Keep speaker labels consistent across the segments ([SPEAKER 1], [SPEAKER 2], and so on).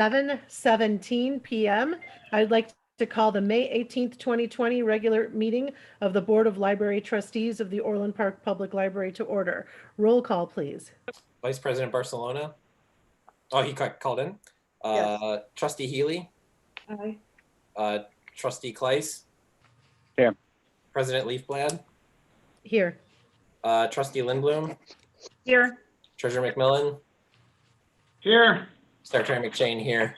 [SPEAKER 1] 7:17 p.m. I'd like to call the May 18th, 2020 regular meeting of the Board of Library Trustees of the Orland Park Public Library to order. Roll call, please.
[SPEAKER 2] Vice President Barcelona. Oh, he called in.
[SPEAKER 3] Yes.
[SPEAKER 2] Trustee Healy.
[SPEAKER 1] Aye.
[SPEAKER 2] Trustee Kleiss.
[SPEAKER 4] Here.
[SPEAKER 2] President Leafblad.
[SPEAKER 1] Here.
[SPEAKER 2] Trustee Lindblom.
[SPEAKER 3] Here.
[SPEAKER 2] Treasurer McMillan.
[SPEAKER 4] Here.
[SPEAKER 2] Secretary McShane here.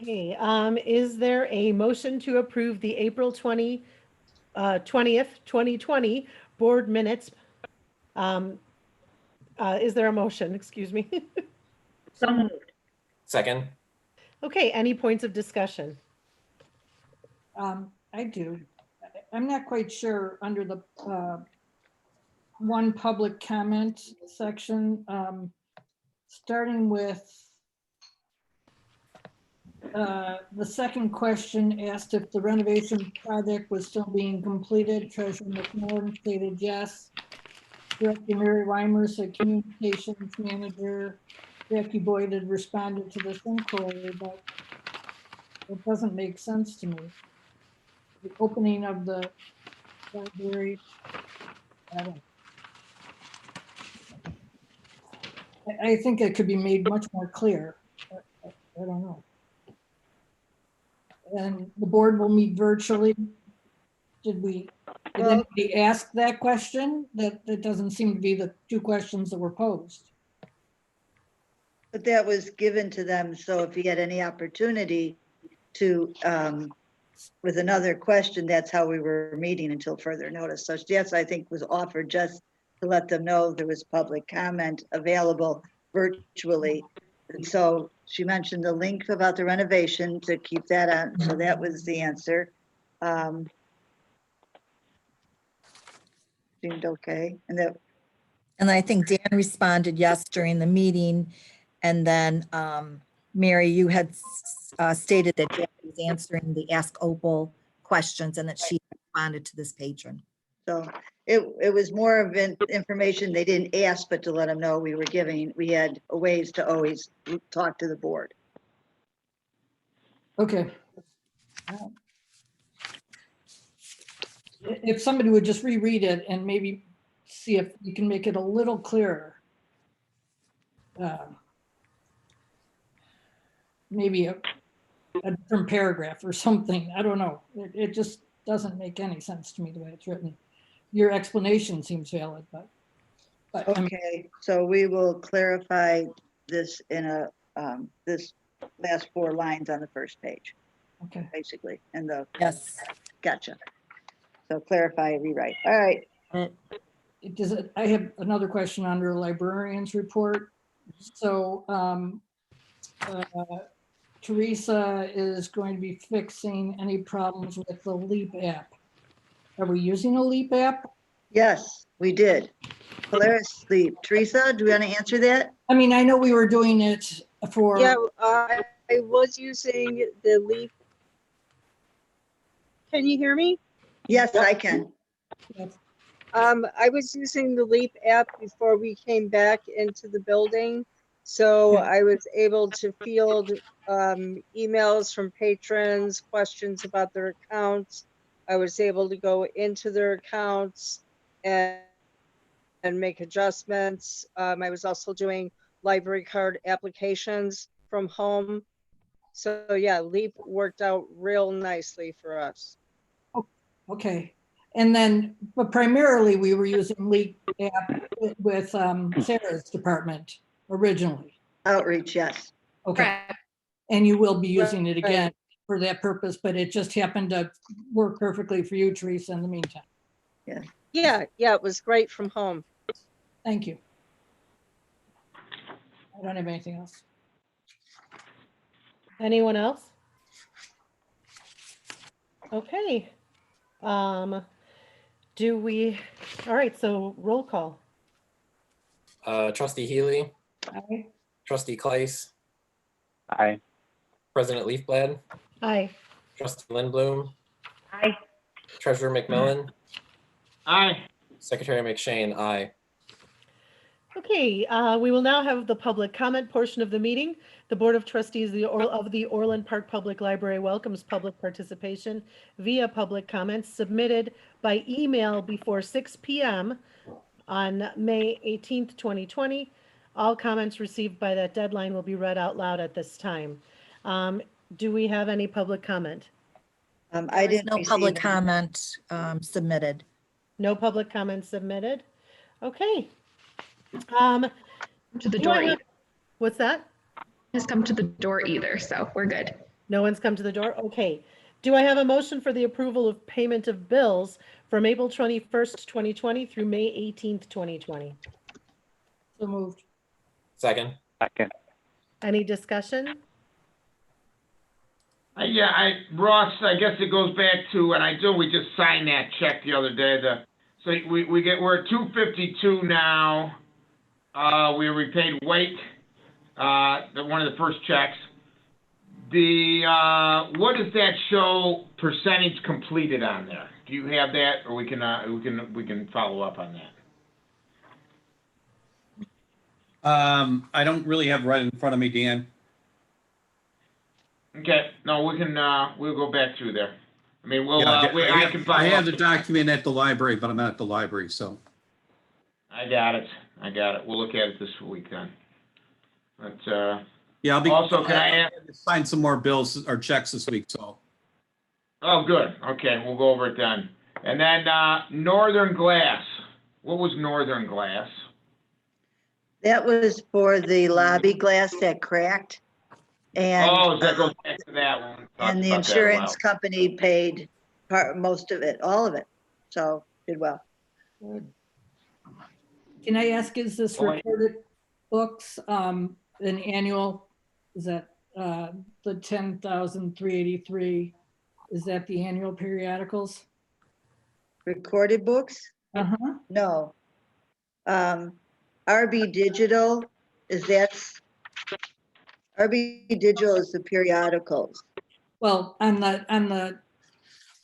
[SPEAKER 1] Okay, is there a motion to approve the April 20th, 2020 board minutes? Is there a motion? Excuse me.
[SPEAKER 3] So moved.
[SPEAKER 2] Second.
[SPEAKER 1] Okay, any points of discussion?
[SPEAKER 5] I do. I'm not quite sure under the one public comment section, starting with the second question asked if the renovation project was still being completed. Treasurer McMillan stated yes. Director Mary Weimer said communications manager Jackie Boyd had responded to this inquiry, but it doesn't make sense to me. The opening of the library, I think it could be made much more clear. I don't know. And the board will meet virtually. Did anybody ask that question? That doesn't seem to be the two questions that were posed.
[SPEAKER 3] But that was given to them, so if you had any opportunity to, with another question, that's how we were meeting until further notice. So yes, I think was offered just to let them know there was public comment available virtually. And so she mentioned the link about the renovation to keep that on, so that was the answer. Seemed okay,
[SPEAKER 6] And I think Dan responded yes during the meeting. And then Mary, you had stated that Dan was answering the Ask Opal questions and that she responded to this patron.
[SPEAKER 3] so it was more of information they didn't ask, but to let them know we were giving, we had ways to always talk to the board.
[SPEAKER 5] Okay. If somebody would just reread it and maybe see if you can make it a little clearer. Maybe a different paragraph or something. I don't know. It just doesn't make any sense to me the way it's written. Your explanation seems valid, but
[SPEAKER 3] Okay, so we will clarify this in this last 4 lines on the first page,
[SPEAKER 5] okay.
[SPEAKER 3] basically, and the,
[SPEAKER 6] Yes.
[SPEAKER 3] gotcha. So clarify, rewrite. All right.
[SPEAKER 5] I have another question under librarian's report. So Teresa is going to be fixing any problems with the LEAP app. Are we using a LEAP app?
[SPEAKER 3] Yes, we did. Polaris Sleep. Teresa, do we want to answer that?
[SPEAKER 5] I mean, I know we were doing it for.
[SPEAKER 7] Yeah, I was using the Leaf. Can you hear me?
[SPEAKER 3] Yes, I can.
[SPEAKER 7] I was using the Leap app before we came back into the building. So I was able to field emails from patrons, questions about their accounts. I was able to go into their accounts and make adjustments. I was also doing library card applications from home. So yeah, Leap worked out real nicely for us.
[SPEAKER 5] Okay. And then, but primarily we were using LEAP app with Sarah's department originally.
[SPEAKER 3] Outreach, yes.
[SPEAKER 5] Okay.
[SPEAKER 7] Correct.
[SPEAKER 5] And you will be using it again for that purpose, but it just happened to work perfectly for you, Teresa, in the meantime.
[SPEAKER 7] Yeah, it was great from home.
[SPEAKER 5] Thank you. I don't have anything else.
[SPEAKER 1] Anyone else? Okay. Do we, all right, so roll call.
[SPEAKER 2] Trustee Healy.
[SPEAKER 5] Aye.
[SPEAKER 2] Trustee Kleiss.
[SPEAKER 4] Aye.
[SPEAKER 2] President Leafblad.
[SPEAKER 1] Aye.
[SPEAKER 2] Trustee Lindblom.
[SPEAKER 3] Aye.
[SPEAKER 2] Treasurer McMillan.
[SPEAKER 4] Aye.
[SPEAKER 2] Secretary McShane, aye.
[SPEAKER 1] Okay, we will now have the public comment portion of the meeting. The Board of Trustees of the Orland Park Public Library welcomes public participation via public comments submitted by email before 6 p.m. on May 18th, 2020. All comments received by that deadline will be read out loud at this time. Do we have any public comment?
[SPEAKER 3] I
[SPEAKER 6] There's
[SPEAKER 3] didn't
[SPEAKER 6] no public
[SPEAKER 3] receive any.
[SPEAKER 6] comment submitted.
[SPEAKER 1] No public comments submitted? Okay. Um,
[SPEAKER 8] To the
[SPEAKER 1] do I
[SPEAKER 8] door,
[SPEAKER 1] have- what's that?
[SPEAKER 8] has come to the door either, so we're good.
[SPEAKER 1] No one's come to the door? Okay. Do I have a motion for the approval of payment of bills from April 21st, 2020 through May 18th, 2020?
[SPEAKER 5] So moved.
[SPEAKER 2] Second.
[SPEAKER 4] Second.
[SPEAKER 1] Any discussion?
[SPEAKER 9] Ross, I guess it goes back to, and we just signed that check the other day, so we're at 252 now. We repaid Wake, one of the first checks. What does that show percentage completed on there? Do you have that, or we can follow up on that?
[SPEAKER 10] I don't really have right in front of me, Dan.
[SPEAKER 9] Okay, no, we'll go back through there. I mean,
[SPEAKER 10] Yeah,
[SPEAKER 9] I can follow
[SPEAKER 10] I have
[SPEAKER 9] up.
[SPEAKER 10] the document at the library, but I'm not at the library, so.
[SPEAKER 9] I got it. We'll look at it this week then. But,
[SPEAKER 10] Yeah, I'll be.
[SPEAKER 9] Also, can I ask-
[SPEAKER 10] Sign some more bills or checks this week, so.
[SPEAKER 9] oh, good. Okay, we'll go over it then. And then, Northern Glass. What was Northern Glass?
[SPEAKER 3] That was for the lobby glass that cracked. And,
[SPEAKER 9] Oh, that goes back to that one. We talked
[SPEAKER 3] and the
[SPEAKER 9] about that a
[SPEAKER 3] insurance
[SPEAKER 9] while.
[SPEAKER 3] company paid most of it, all of it. So did well.
[SPEAKER 5] Can I ask, is this
[SPEAKER 9] Go ahead.
[SPEAKER 5] recorded books, an annual, is that, the 10,383? Is that the annual periodicals?
[SPEAKER 3] Recorded books?
[SPEAKER 5] Uh-huh.
[SPEAKER 3] No. RB Digital RB Digital is the periodicals.
[SPEAKER 5] Well, on the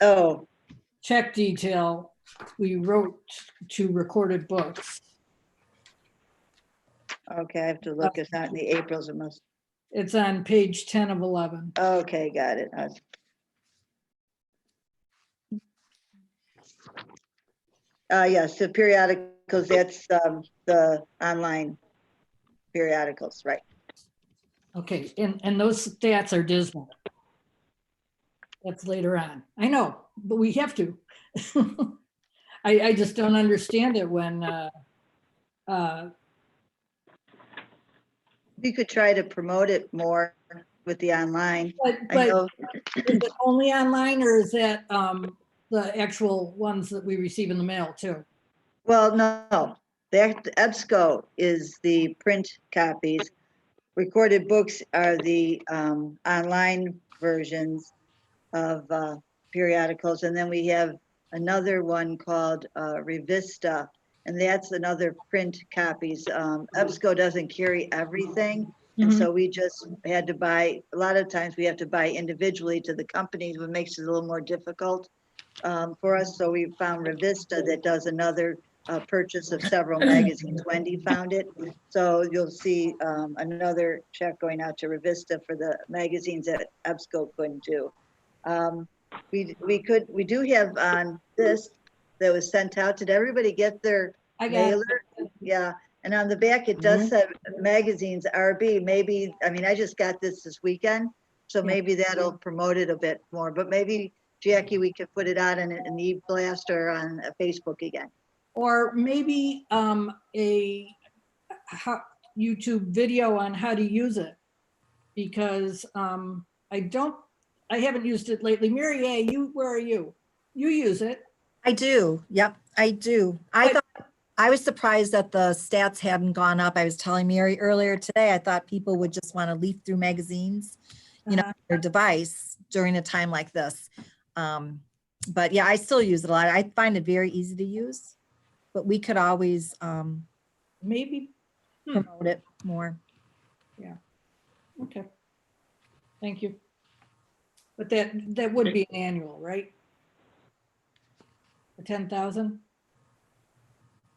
[SPEAKER 3] Oh,
[SPEAKER 5] check detail, we wrote to recorded books.
[SPEAKER 3] okay, I have to look. It's not in the Aprils, it must,
[SPEAKER 5] It's on page 10 of 11.
[SPEAKER 3] okay, got it. Yes, the periodicals, that's the online periodicals, right?
[SPEAKER 5] Okay, and those stats are dismal. That's later on. I know, but we have to. I just don't understand it when,
[SPEAKER 3] We could try to promote it more with the online. I
[SPEAKER 5] but
[SPEAKER 3] know,
[SPEAKER 5] is it only online, or is that the actual ones that we receive in the mail too?
[SPEAKER 3] well, no, the EBSCO is the print copies. Recorded books are the online versions of periodicals. And then we have another one called Revista, and that's another print copies. EBSCO doesn't carry everything. And so we just had to buy, a lot of times we have to buy individually to the companies, what makes it a little more difficult for us. So we found Revista that does another purchase of several magazines. Wendy found it. So you'll see another check going out to Revista for the magazines that EBSCO couldn't do. We do have on this that was sent out. Did everybody get their
[SPEAKER 5] I got it.
[SPEAKER 3] mailer? Yeah. And on the back, it does have magazines, RB, maybe, I mean, I just got this weekend, so maybe that'll promote it a bit more, but maybe, Jackie, we could put it out in an e-blast or on Facebook again.
[SPEAKER 5] Or maybe a YouTube video on how to use it. Because I haven't used it lately. Mary A, where are you? You use it.
[SPEAKER 6] I do. Yep, I do. I was surprised that the stats hadn't gone up. I was telling Mary earlier today, I thought people would just want to leaf through magazines,
[SPEAKER 5] Uh-huh.
[SPEAKER 6] their device during a time like this. But yeah, I still use it a lot. I find it very easy to use, but we could always
[SPEAKER 5] Maybe,
[SPEAKER 6] promote it more.
[SPEAKER 5] okay. Thank you. But that would be an annual, right? The 10,000?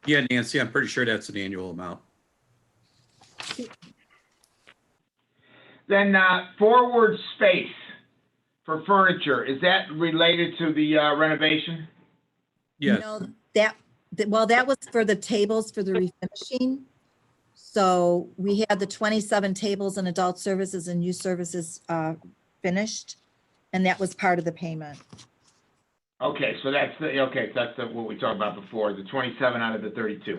[SPEAKER 10] Yeah, Nancy, I'm pretty sure that's an annual amount.
[SPEAKER 9] Then, forward space for furniture, is that related to the renovation?
[SPEAKER 10] Yes.
[SPEAKER 6] No, well, that was for the tables for the refinishing. So we had the 27 tables in adult services and youth services finished, and that was part of the payment.
[SPEAKER 9] Okay, so that's what we talked about before, the 27 out of the 32.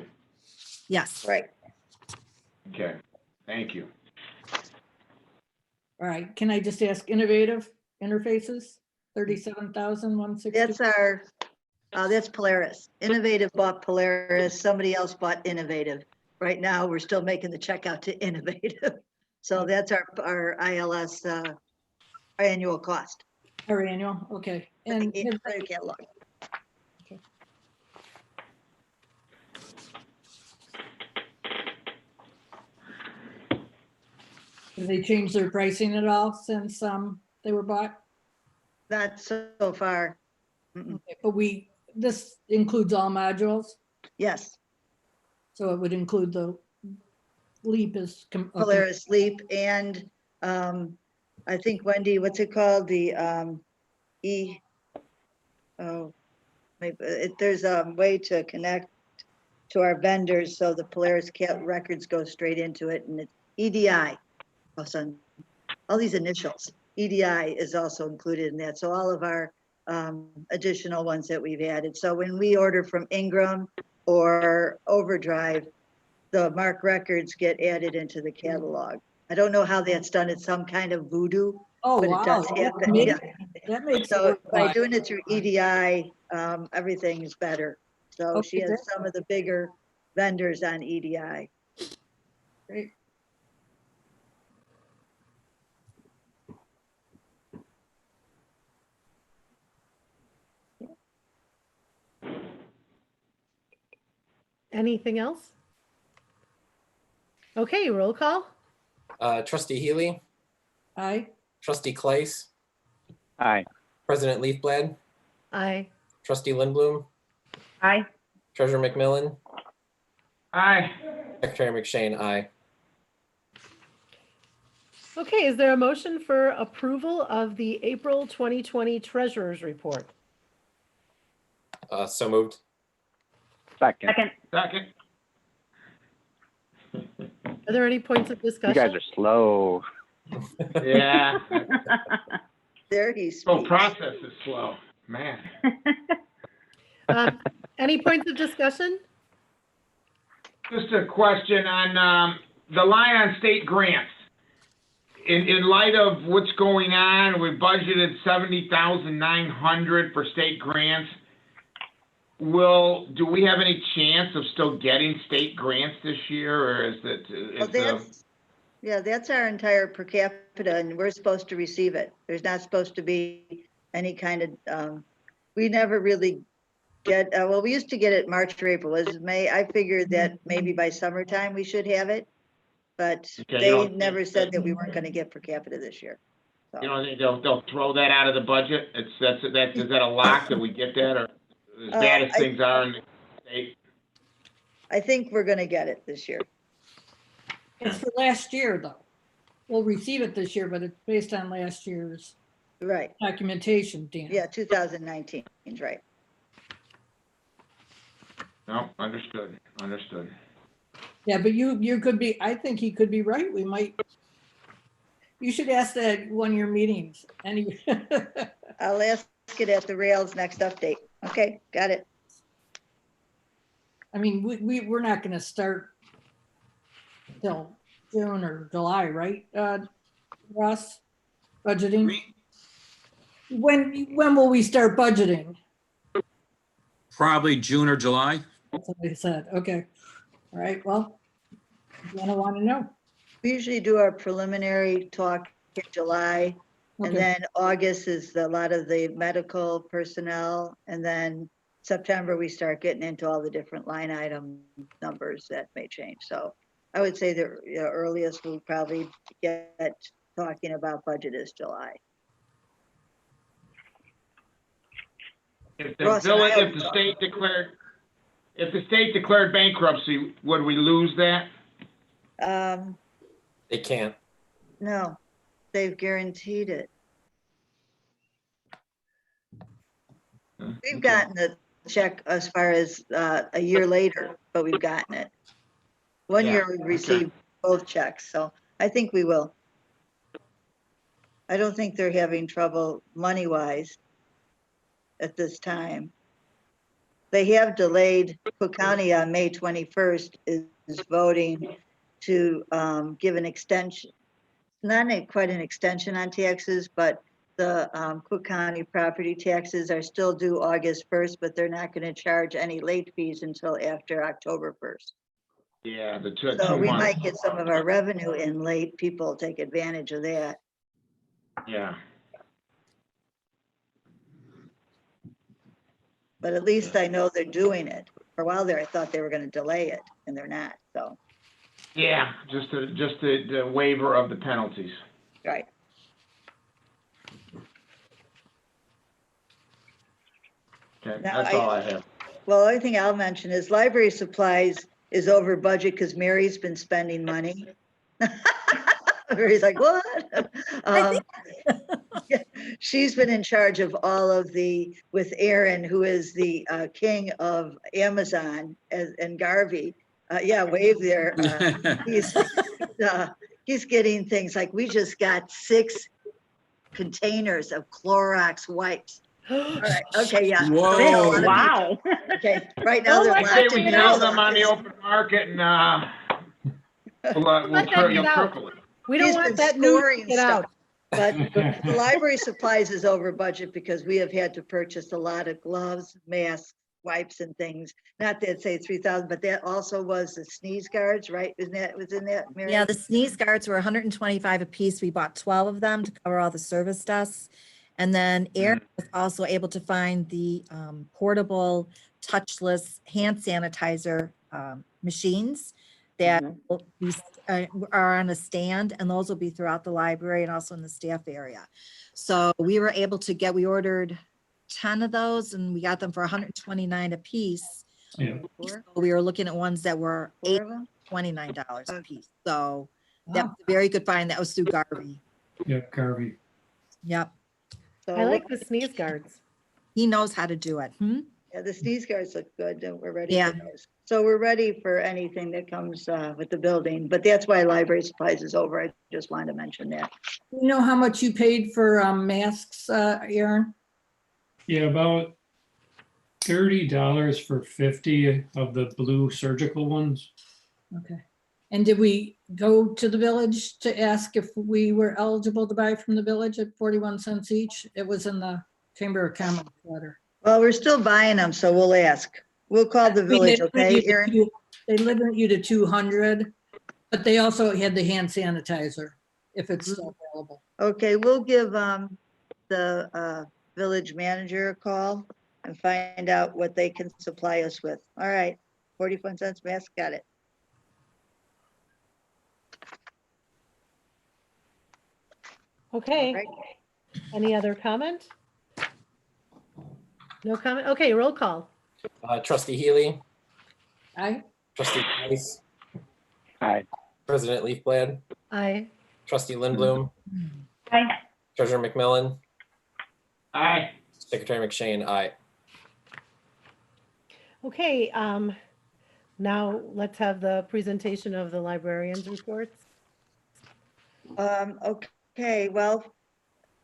[SPEAKER 6] Yes.
[SPEAKER 3] Right.
[SPEAKER 9] Okay, thank you.
[SPEAKER 5] All right, can I just ask innovative interfaces, 37,160?
[SPEAKER 3] That's Polaris. Innovative bought Polaris, somebody else bought Innovative. Right now, we're still making the check out to Innovative. So that's our ILS annual cost.
[SPEAKER 5] Our annual, okay. And
[SPEAKER 3] In the catalog.
[SPEAKER 5] have they changed their pricing at all since they were bought?
[SPEAKER 3] Not so far. Mm-mm.
[SPEAKER 5] Okay, but this includes all modules,
[SPEAKER 3] Yes,
[SPEAKER 5] so it would include the LEAP is.
[SPEAKER 3] Polaris Leap and I think Wendy, what's it called? The there's a way to connect to our vendors so the Polaris records go straight into it, and it's EDI. All these initials. EDI is also included in that. So all of our additional ones that we've added. So when we order from Ingram or Overdrive, the MARC records get added into the catalog. I don't know how that's done. It's some kind of voodoo,
[SPEAKER 5] Oh,
[SPEAKER 3] but
[SPEAKER 5] wow.
[SPEAKER 3] it does happen. Yeah.
[SPEAKER 5] That makes
[SPEAKER 3] So
[SPEAKER 5] it
[SPEAKER 3] by
[SPEAKER 5] worthwhile.
[SPEAKER 3] doing it through EDI, everything is better. So she
[SPEAKER 5] Okay,
[SPEAKER 3] has some of the bigger vendors on E EDI.
[SPEAKER 5] Great.
[SPEAKER 1] Anything else? Okay, roll call.
[SPEAKER 2] Trustee Healy,
[SPEAKER 5] Aye.
[SPEAKER 2] Trustee Clace,
[SPEAKER 4] Aye.
[SPEAKER 2] President Leafblad,
[SPEAKER 1] Aye.
[SPEAKER 2] Trustee Lindblom,
[SPEAKER 11] Aye.
[SPEAKER 2] Treasurer McMillan,
[SPEAKER 9] Aye.
[SPEAKER 2] Secretary McShane, aye.
[SPEAKER 1] Okay, is there a motion for approval of the April 2020 Treasurer's Report?
[SPEAKER 2] So moved.
[SPEAKER 4] Second.
[SPEAKER 11] Second.
[SPEAKER 9] Second.
[SPEAKER 1] Are there any points of
[SPEAKER 4] You
[SPEAKER 1] discussion?
[SPEAKER 4] guys are slow.
[SPEAKER 9] Yeah,
[SPEAKER 3] There he
[SPEAKER 9] whole
[SPEAKER 3] speaks.
[SPEAKER 9] process is slow, man.
[SPEAKER 1] Any points of discussion?
[SPEAKER 9] Just a question on the line on state grants. In light of what's going on, we budgeted 70,900 for state grants. Do we have any chance of still getting state grants this year, or is it?
[SPEAKER 3] Well, that's our entire per capita, and we're supposed to receive it. There's not supposed to be any kind of, we never really get, well, we used to get it March or April. It was May. I figured that maybe by summertime we should have it, but
[SPEAKER 9] Okay,
[SPEAKER 3] they never said that we weren't going to get per capita this year. So.
[SPEAKER 9] You don't think they'll throw that out of the budget? Is that a lock that we get that, or as bad as things are in the state?
[SPEAKER 3] I think we're going to get it this year.
[SPEAKER 5] It's for last year, though. We'll receive it this year, but it's based on last year's
[SPEAKER 3] Right.
[SPEAKER 5] documentation, Dan.
[SPEAKER 3] Yeah, 2019 is right.
[SPEAKER 9] No, understood.
[SPEAKER 5] Yeah, but you could be, I think he could be right. You should ask that at one of your meetings.
[SPEAKER 3] I'll ask it at the Rails next update. Okay, got it.
[SPEAKER 5] I mean, we're not gonna start till June or July, right, Russ? Budgeting? When will we start budgeting?
[SPEAKER 10] Probably June or July.
[SPEAKER 5] That's what I said. Okay. All right, well, I want to know.
[SPEAKER 3] We usually do our preliminary talk in July, and
[SPEAKER 5] Okay.
[SPEAKER 3] then August is a lot of the medical personnel, and then September, we start getting into all the different line item numbers that may change. So I would say the earliest we'll probably get talking about budget is July.
[SPEAKER 9] If
[SPEAKER 3] Ross and I have
[SPEAKER 9] the state declared bankruptcy, would we lose that?
[SPEAKER 2] They can't.
[SPEAKER 3] No, they've guaranteed it. We've gotten the check as far as a year later, but we've gotten it. One
[SPEAKER 9] Yeah,
[SPEAKER 3] year we received both checks, so I think we will. I don't think they're having trouble money-wise at this time. They have delayed, Cook County on May 21st is voting to give an extension, quite an extension on taxes, but the Cook County property taxes are still due August 1st, but they're not going to charge any late fees until after October 1st.
[SPEAKER 9] Yeah, the
[SPEAKER 3] So
[SPEAKER 9] 2
[SPEAKER 3] we
[SPEAKER 9] months.
[SPEAKER 3] might get some of our revenue in late. People take advantage of that.
[SPEAKER 9] Yeah.
[SPEAKER 3] But at least I know they're doing it. For a while there, I thought they were going to delay it, and they're not. So,
[SPEAKER 9] Yeah, just the waiver of the penalties.
[SPEAKER 3] right.
[SPEAKER 9] Okay,
[SPEAKER 3] Now,
[SPEAKER 9] that's all I have.
[SPEAKER 3] Well, the only thing I'll mention is library supplies is over budget because Mary's been spending money. Mary's like, what? She's been in charge of all of with Aaron, who is the king of Amazon, and Garvey. Yeah, wave there. He's getting things like, we just got 6 containers of Clorox wipes. All right, okay, yeah.
[SPEAKER 10] Whoa.
[SPEAKER 3] So, yeah, a lot of
[SPEAKER 11] Wow.
[SPEAKER 3] people- Okay, right now
[SPEAKER 11] Don't
[SPEAKER 3] they're
[SPEAKER 11] let
[SPEAKER 9] I say
[SPEAKER 3] locked
[SPEAKER 9] we
[SPEAKER 3] in
[SPEAKER 9] sell
[SPEAKER 3] Mary's
[SPEAKER 9] them on the
[SPEAKER 3] office.
[SPEAKER 9] open market and
[SPEAKER 1] Let that
[SPEAKER 9] you'll
[SPEAKER 1] get out.
[SPEAKER 9] triple it.
[SPEAKER 1] We don't
[SPEAKER 3] He's
[SPEAKER 1] want
[SPEAKER 3] been
[SPEAKER 1] that news to
[SPEAKER 3] scoring
[SPEAKER 1] get
[SPEAKER 3] stuff.
[SPEAKER 1] out.
[SPEAKER 3] But the library supplies is over budget because we have had to purchase a lot of gloves, masks, wipes and things. Not that say 3,000, but that also was the sneeze guards, right? Was in that, Mary?
[SPEAKER 6] Yeah, the sneeze guards were 125 a piece. We bought 12 of them to cover all the service desks. And then Aaron was also able to find the portable touchless hand sanitizer machines that will be, are on a stand, and those will be throughout the library and also in the staff area. So we were able to we ordered 10 of those and we got them for 129 a piece.
[SPEAKER 3] Four?
[SPEAKER 6] So we were looking at ones that were
[SPEAKER 3] Four of them?
[SPEAKER 6] $29 a piece. So that
[SPEAKER 5] Wow.
[SPEAKER 6] was a very good find. That was through Garvey.
[SPEAKER 12] Yep, Garvey.
[SPEAKER 6] Yep.
[SPEAKER 3] So
[SPEAKER 1] I like the sneeze guards.
[SPEAKER 6] He knows how to do it.
[SPEAKER 3] yeah, the sneeze guards look good, and we're ready
[SPEAKER 6] Yeah.
[SPEAKER 3] for those. So we're ready for anything that comes with the building, but that's why library supplies is over. I just wanted to mention that.
[SPEAKER 5] You know how much you paid for masks, Aaron?
[SPEAKER 12] Yeah, about $30 for 50 of the blue surgical ones.
[SPEAKER 5] Okay. And did we go to the village to ask if we were eligible to buy from the village at 41 cents each? It was in the Chamber of Commerce letter.
[SPEAKER 3] Well, we're still buying them, so we'll ask. We'll call the
[SPEAKER 5] I mean,
[SPEAKER 3] village,
[SPEAKER 5] they limit
[SPEAKER 3] okay,
[SPEAKER 5] you to
[SPEAKER 3] Aaron?
[SPEAKER 5] They limit you to 200, but they also had the hand sanitizer if it's still available.
[SPEAKER 3] Okay, we'll give the village manager a call and find out what they can supply us with. All right, 41 cents mask, got it.
[SPEAKER 1] Okay.
[SPEAKER 3] Right.
[SPEAKER 1] Any other comment? No comment? Okay, roll call.
[SPEAKER 2] Trustee Healy,
[SPEAKER 5] I,
[SPEAKER 2] Trustee Price,
[SPEAKER 4] Aye.
[SPEAKER 2] President Leafblad,
[SPEAKER 1] Aye.
[SPEAKER 2] Trustee Lindblom,
[SPEAKER 11] Aye.
[SPEAKER 2] Treasurer McMillan,
[SPEAKER 9] Aye.
[SPEAKER 2] Secretary McShane, aye.
[SPEAKER 1] Okay, now let's have the presentation of the librarians' reports.
[SPEAKER 3] Okay, well,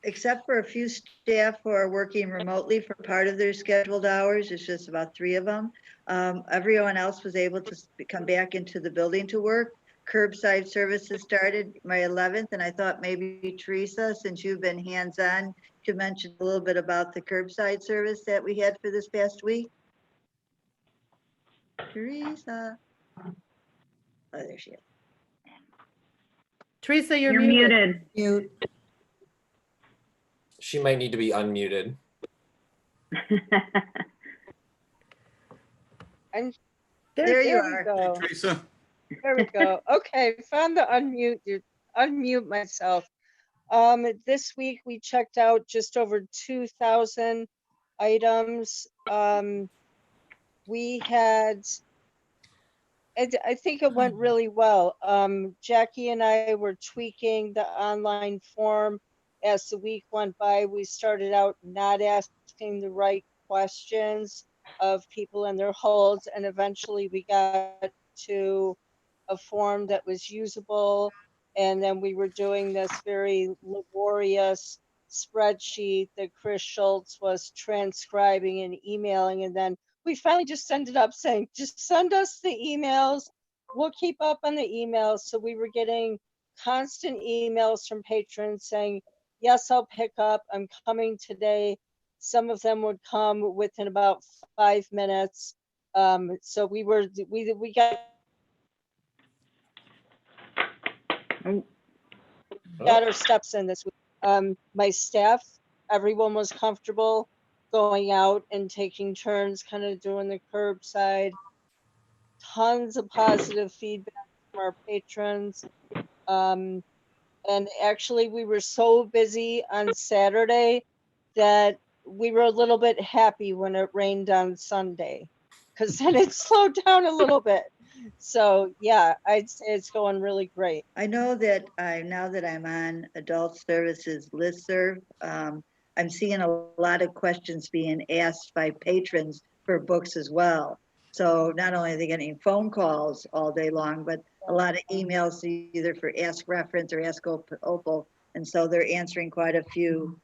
[SPEAKER 3] except for a few staff who are working remotely for part of their scheduled hours, it's just about 3 of them. Everyone else was able to come back into the building to work. Curbside services started May 11th, and I thought maybe Teresa, since you've been hands-on, could mention a little bit about the curbside service that we had for this past week. Teresa. Oh, there she is.
[SPEAKER 1] Teresa, you're
[SPEAKER 11] You're
[SPEAKER 1] muted.
[SPEAKER 11] muted.
[SPEAKER 6] Mute.
[SPEAKER 2] She might need to be unmuted.
[SPEAKER 3] There you
[SPEAKER 7] we
[SPEAKER 3] are.
[SPEAKER 7] go.
[SPEAKER 10] Teresa?
[SPEAKER 7] There we go. Okay, found the unmute myself. This week we checked out just over 2,000 items. We had I think it went really well. Jackie and I were tweaking the online form as the week went by. We started out not asking the right questions of people in their holds, and eventually we got to a form that was usable. And then we were doing this very laborious spreadsheet that Chris Schultz was transcribing and emailing, and then we finally just ended up saying, just send us the emails. We'll keep up on the emails. So we were getting constant emails from patrons saying, yes, I'll pick up. I'm coming today. Some of them would come within about 5 minutes. So we got our steps in this week. My staff, everyone was comfortable going out and taking turns kind of doing the curbside. Tons of positive feedback from our patrons. And actually we were so busy on Saturday that we were a little bit happy when it rained on Sunday, because then it slowed down a little bit. So yeah, I'd say it's going really great.
[SPEAKER 3] I know that now that I'm on Adult Services listserv, I'm seeing a lot of questions being asked by patrons for books as well. So not only are they getting phone calls all day long, but a lot of emails either for Ask Reference or Ask Opal. And so they're answering quite a few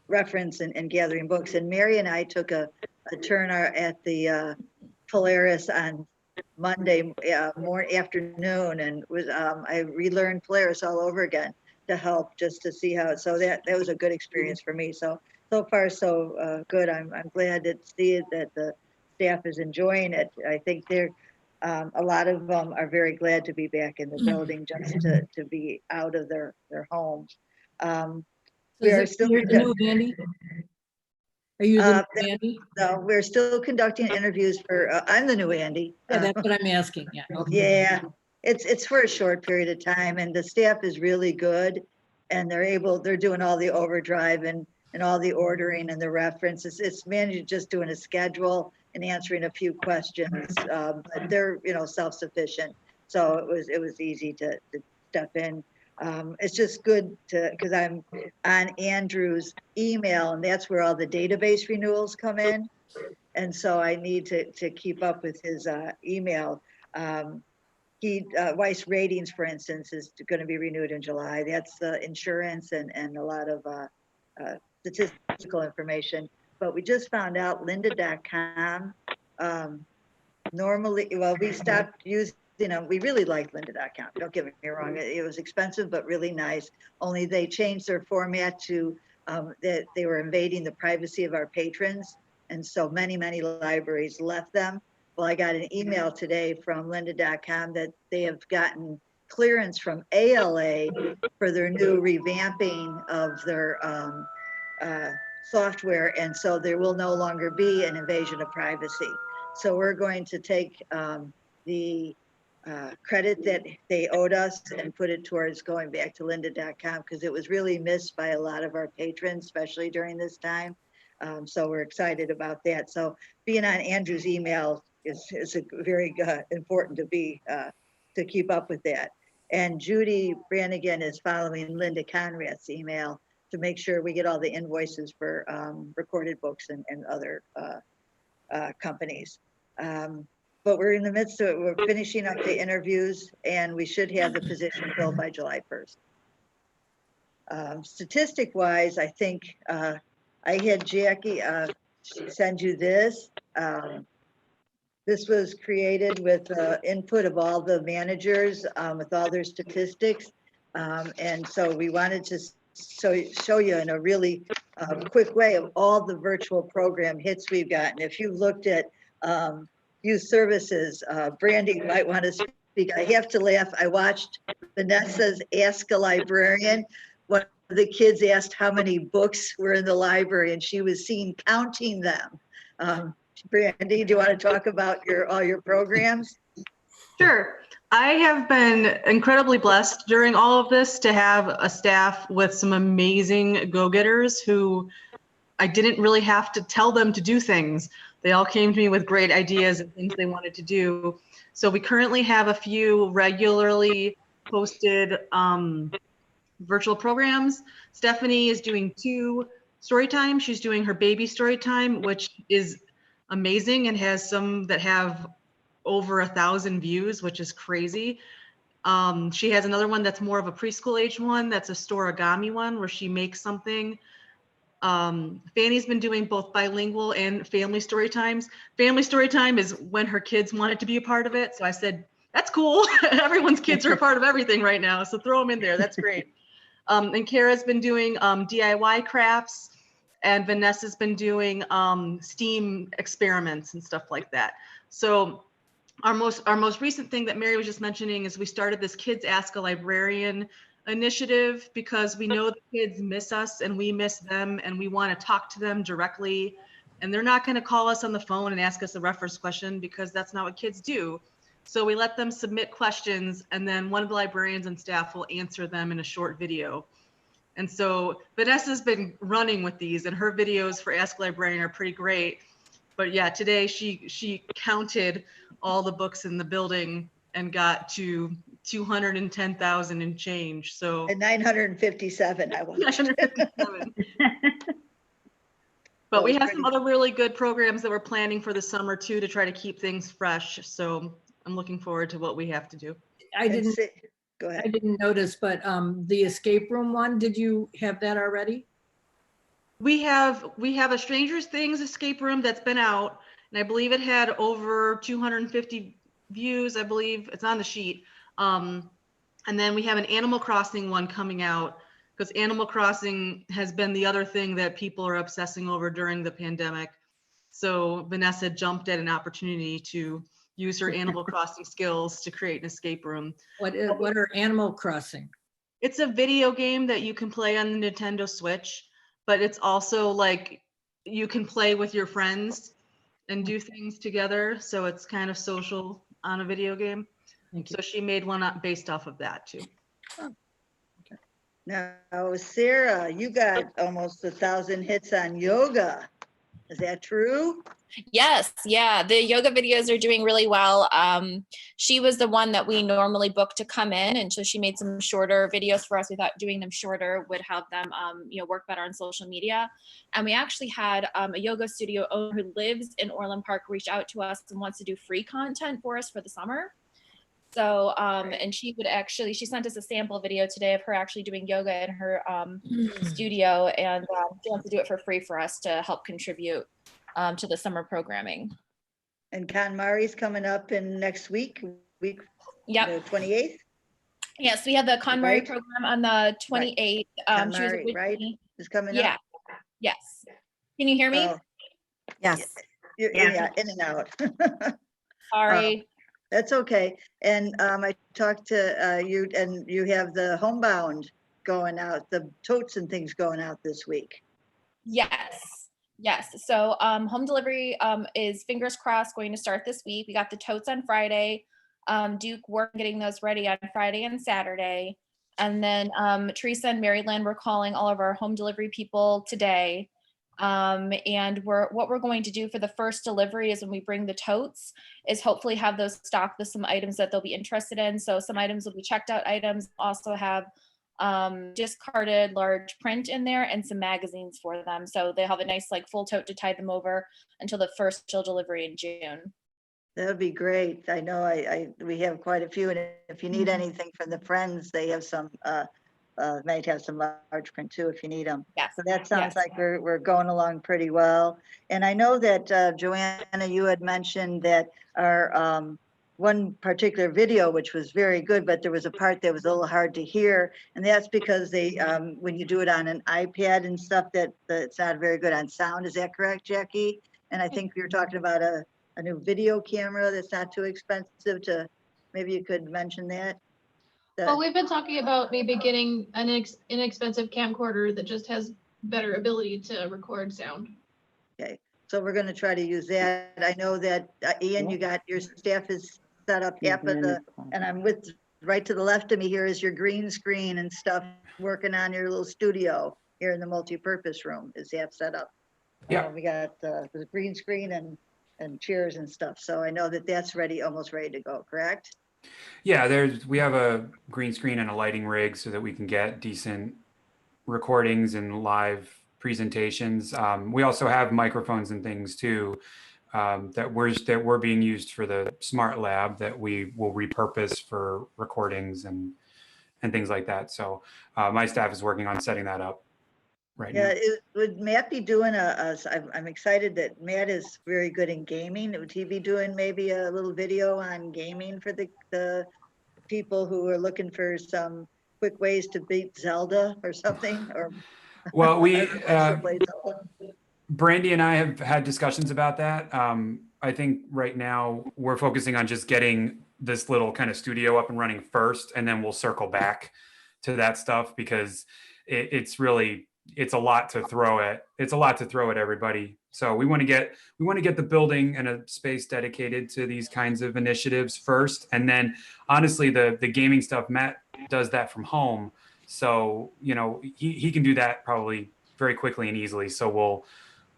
[SPEAKER 3] reference and gathering books. And Mary and I took a turn at the Polaris on Monday afternoon, and was I relearned Polaris all over again to help just to see how. So that was a good experience for me. So far so good. I'm glad to see it, that the staff is enjoying it. I think they're a lot of them are very glad to be back in the building, just to be out of their homes. We are still.
[SPEAKER 5] You're the new Andy? Are you the new Andy?
[SPEAKER 3] No, we're still conducting interviews for. I'm the new Andy.
[SPEAKER 5] Yeah, that's what I'm asking. Yeah. Okay.
[SPEAKER 3] Yeah, it's for a short period of time, and the staff is really good, and they're doing all the overdrive and all the ordering and the references. It's managed just doing a schedule and answering a few questions, but they're self-sufficient, so it was easy to step in. It's just good because I'm on Andrew's email, and that's where all the database renewals come in, and so I need to keep up with his email. Weiss Ratings, for instance, is going to be renewed in July. That's the insurance and a lot of statistical information. But we just found out lynda.com, normally, well, we stopped using them. We really liked lynda.com. Don't get me wrong. It was expensive, but really nice. Only they changed their format to that they were invading the privacy of our patrons. And so many libraries left them. Well, I got an email today from lynda.com that they have gotten clearance from ALA for their new revamping of their software. And so there will no longer be an invasion of privacy. So we're going to take the credit that they owed us and put it towards going back to lynda.com, because it was really missed by a lot of our patrons, especially during this time. So we're excited about that. So being on Andrew's email is a very important to keep up with that. And Judy Brannigan is following Linda Conrad's email to make sure we get all the invoices for recorded books and other companies. But we're in the midst of it. We're finishing up the interviews, and we should have the position filled by July 1st. Statistic-wise, I think I had Jackie send you this. This was created with input of all the managers with all their statistics. And so we wanted to show you in a really quick way of all the virtual program hits we've gotten. If you looked at youth services, Brandy might want to speak. I have to laugh. I watched Vanessa's Ask a Librarian. One of the kids asked how many books were in the library, and she was seen counting them. Brandy, do you want to talk about all your programs?
[SPEAKER 11] Sure. I have been incredibly blessed during all of this to have a staff with some amazing go-getters who I didn't really have to tell them to do things. They all came to me with great ideas and things they wanted to do. So we currently have a few regularly posted virtual programs. Stephanie is doing 2 story time. She's doing her baby story time, which is amazing and has some that have over 1,000 views, which is crazy. She has another one that's more of a preschool age one. That's a storagami one where she makes something. Fanny's been doing both bilingual and family story times. Family story time is when her kids wanted to be a part of it. So I said, that's cool. Everyone's kids are a part of everything right now. So throw them in there. That's great. And Kara's been doing DIY crafts, and Vanessa's been doing STEAM experiments and stuff like that. So our most recent thing that Mary was just mentioning is we started this Kids Ask a Librarian initiative because we know the kids miss us and we miss them, and we want to talk to them directly. And they're not going to call us on the phone and ask us a reference question because that's not what kids do. So we let them submit questions, and then one of the librarians and staff will answer them in a short video. And so Vanessa's been running with these, and her videos for Ask a Librarian are pretty great. But yeah, today she counted all the books in the building and got to 210,000 and change. So
[SPEAKER 3] And 957, I watched.
[SPEAKER 11] 957. But we have some other really good programs that we're planning for the summer too, to try to keep things fresh. So I'm looking forward to what we have to do.
[SPEAKER 5] I didn't,
[SPEAKER 3] Go
[SPEAKER 5] I
[SPEAKER 3] ahead.
[SPEAKER 5] didn't notice, but the escape room one, did you have that already?
[SPEAKER 11] We have a Stranger Things escape room that's been out, and I believe it had over 250 views. I believe it's on the sheet. And then we have an Animal Crossing one coming out, because Animal Crossing has been the other thing that people are obsessing over during the pandemic. So Vanessa jumped at an opportunity to use her Animal Crossing skills to create an escape room.
[SPEAKER 5] What are Animal Crossing?
[SPEAKER 11] It's a video game that you can play on the Nintendo Switch, but it's also like you can play with your friends and do things together. So it's kind of social on a video game. So she made one up based off of that too.
[SPEAKER 3] Now, Sarah, you got almost 1,000 hits on yoga. Is that true?
[SPEAKER 13] Yes, yeah, the yoga videos are doing really well. She was the one that we normally book to come in, and so she made some shorter videos for us. We thought doing them shorter would help them, work better on social media. And we actually had a yoga studio owner who lives in Orland Park reach out to us and wants to do free content for us for the summer. So, and she sent us a sample video today of her actually doing yoga in her studio, and she wants to do it for free for us to help contribute to the summer programming.
[SPEAKER 3] And KonMari's coming up in next week,
[SPEAKER 13] Yep.
[SPEAKER 3] the 28th?
[SPEAKER 13] Yes, we have the KonMari
[SPEAKER 3] Right.
[SPEAKER 13] program on the 28th. She was
[SPEAKER 3] KonMari, right,
[SPEAKER 13] originally,
[SPEAKER 3] is coming
[SPEAKER 13] yeah,
[SPEAKER 3] up?
[SPEAKER 13] yes. Can you hear me?
[SPEAKER 3] Oh,
[SPEAKER 6] Yes.
[SPEAKER 3] yeah, in and out.
[SPEAKER 13] Sorry.
[SPEAKER 3] That's okay. And I talked to you, and you have the homebound going out, the totes and things going out this week.
[SPEAKER 13] Yes. Yes. So home delivery is fingers crossed going to start this week. We got the totes on Friday. Duke worked getting those ready on Friday and Saturday. And then Teresa and Maryland were calling all of our home delivery people today. And what we're going to do for the first delivery is when we bring the totes is hopefully have those stocked with some items that they'll be interested in. So some items will be checked out items, also have discarded large print in there and some magazines for them. So they have a nice like full tote to tide them over until the first delivery in June.
[SPEAKER 3] That would be great. I know we have quite a few, and if you need anything from the Friends, they have some, might have some large print too if you need them.
[SPEAKER 13] Yes.
[SPEAKER 3] So that sounds
[SPEAKER 13] Yes.
[SPEAKER 3] like we're going along pretty well. And I know that Joanna, you had mentioned that our one particular video, which was very good, but there was a part that was a little hard to hear, and that's because they when you do it on an iPad and stuff, that it's not very good on sound. Is that correct, Jackie? And I think we were talking about a new video camera that's not too expensive to, maybe you could mention that.
[SPEAKER 14] Well, we've been talking about maybe getting an inexpensive camcorder that just has better ability to record sound.
[SPEAKER 3] Okay, so we're going to try to use that. I know that Ian, you got your staff is set up half of the, and I'm with right to the left of me here is your green screen and stuff, working on your little studio here in the multi-purpose room. Is that set up?
[SPEAKER 2] Yeah.
[SPEAKER 3] We got the green screen and and chairs and stuff. So I know that that's ready, almost ready to go, correct?
[SPEAKER 15] Yeah, we have a green screen and a lighting rig so that we can get decent recordings and live presentations. We also have microphones and things too that we're being used for the smart lab that we will repurpose for recordings and things like that. So my staff is working on setting that up right now.
[SPEAKER 3] Yeah, would Matt be doing I'm excited that Matt is very good in gaming. Would he be doing maybe a little video on gaming for the people who are looking for some quick ways to beat Zelda or something? Or
[SPEAKER 15] Well,
[SPEAKER 3] I don't know, to play Zelda.
[SPEAKER 15] Brandy and I have had discussions about that. I think right now we're focusing on just getting this little kind of studio up and running first, and then we'll circle back to that stuff because it's a lot to throw at. It's a lot to throw at everybody. So we want to get the building and a space dedicated to these kinds of initiatives first, and then honestly, the gaming stuff, Matt does that from home, so he can do that probably very quickly and easily. So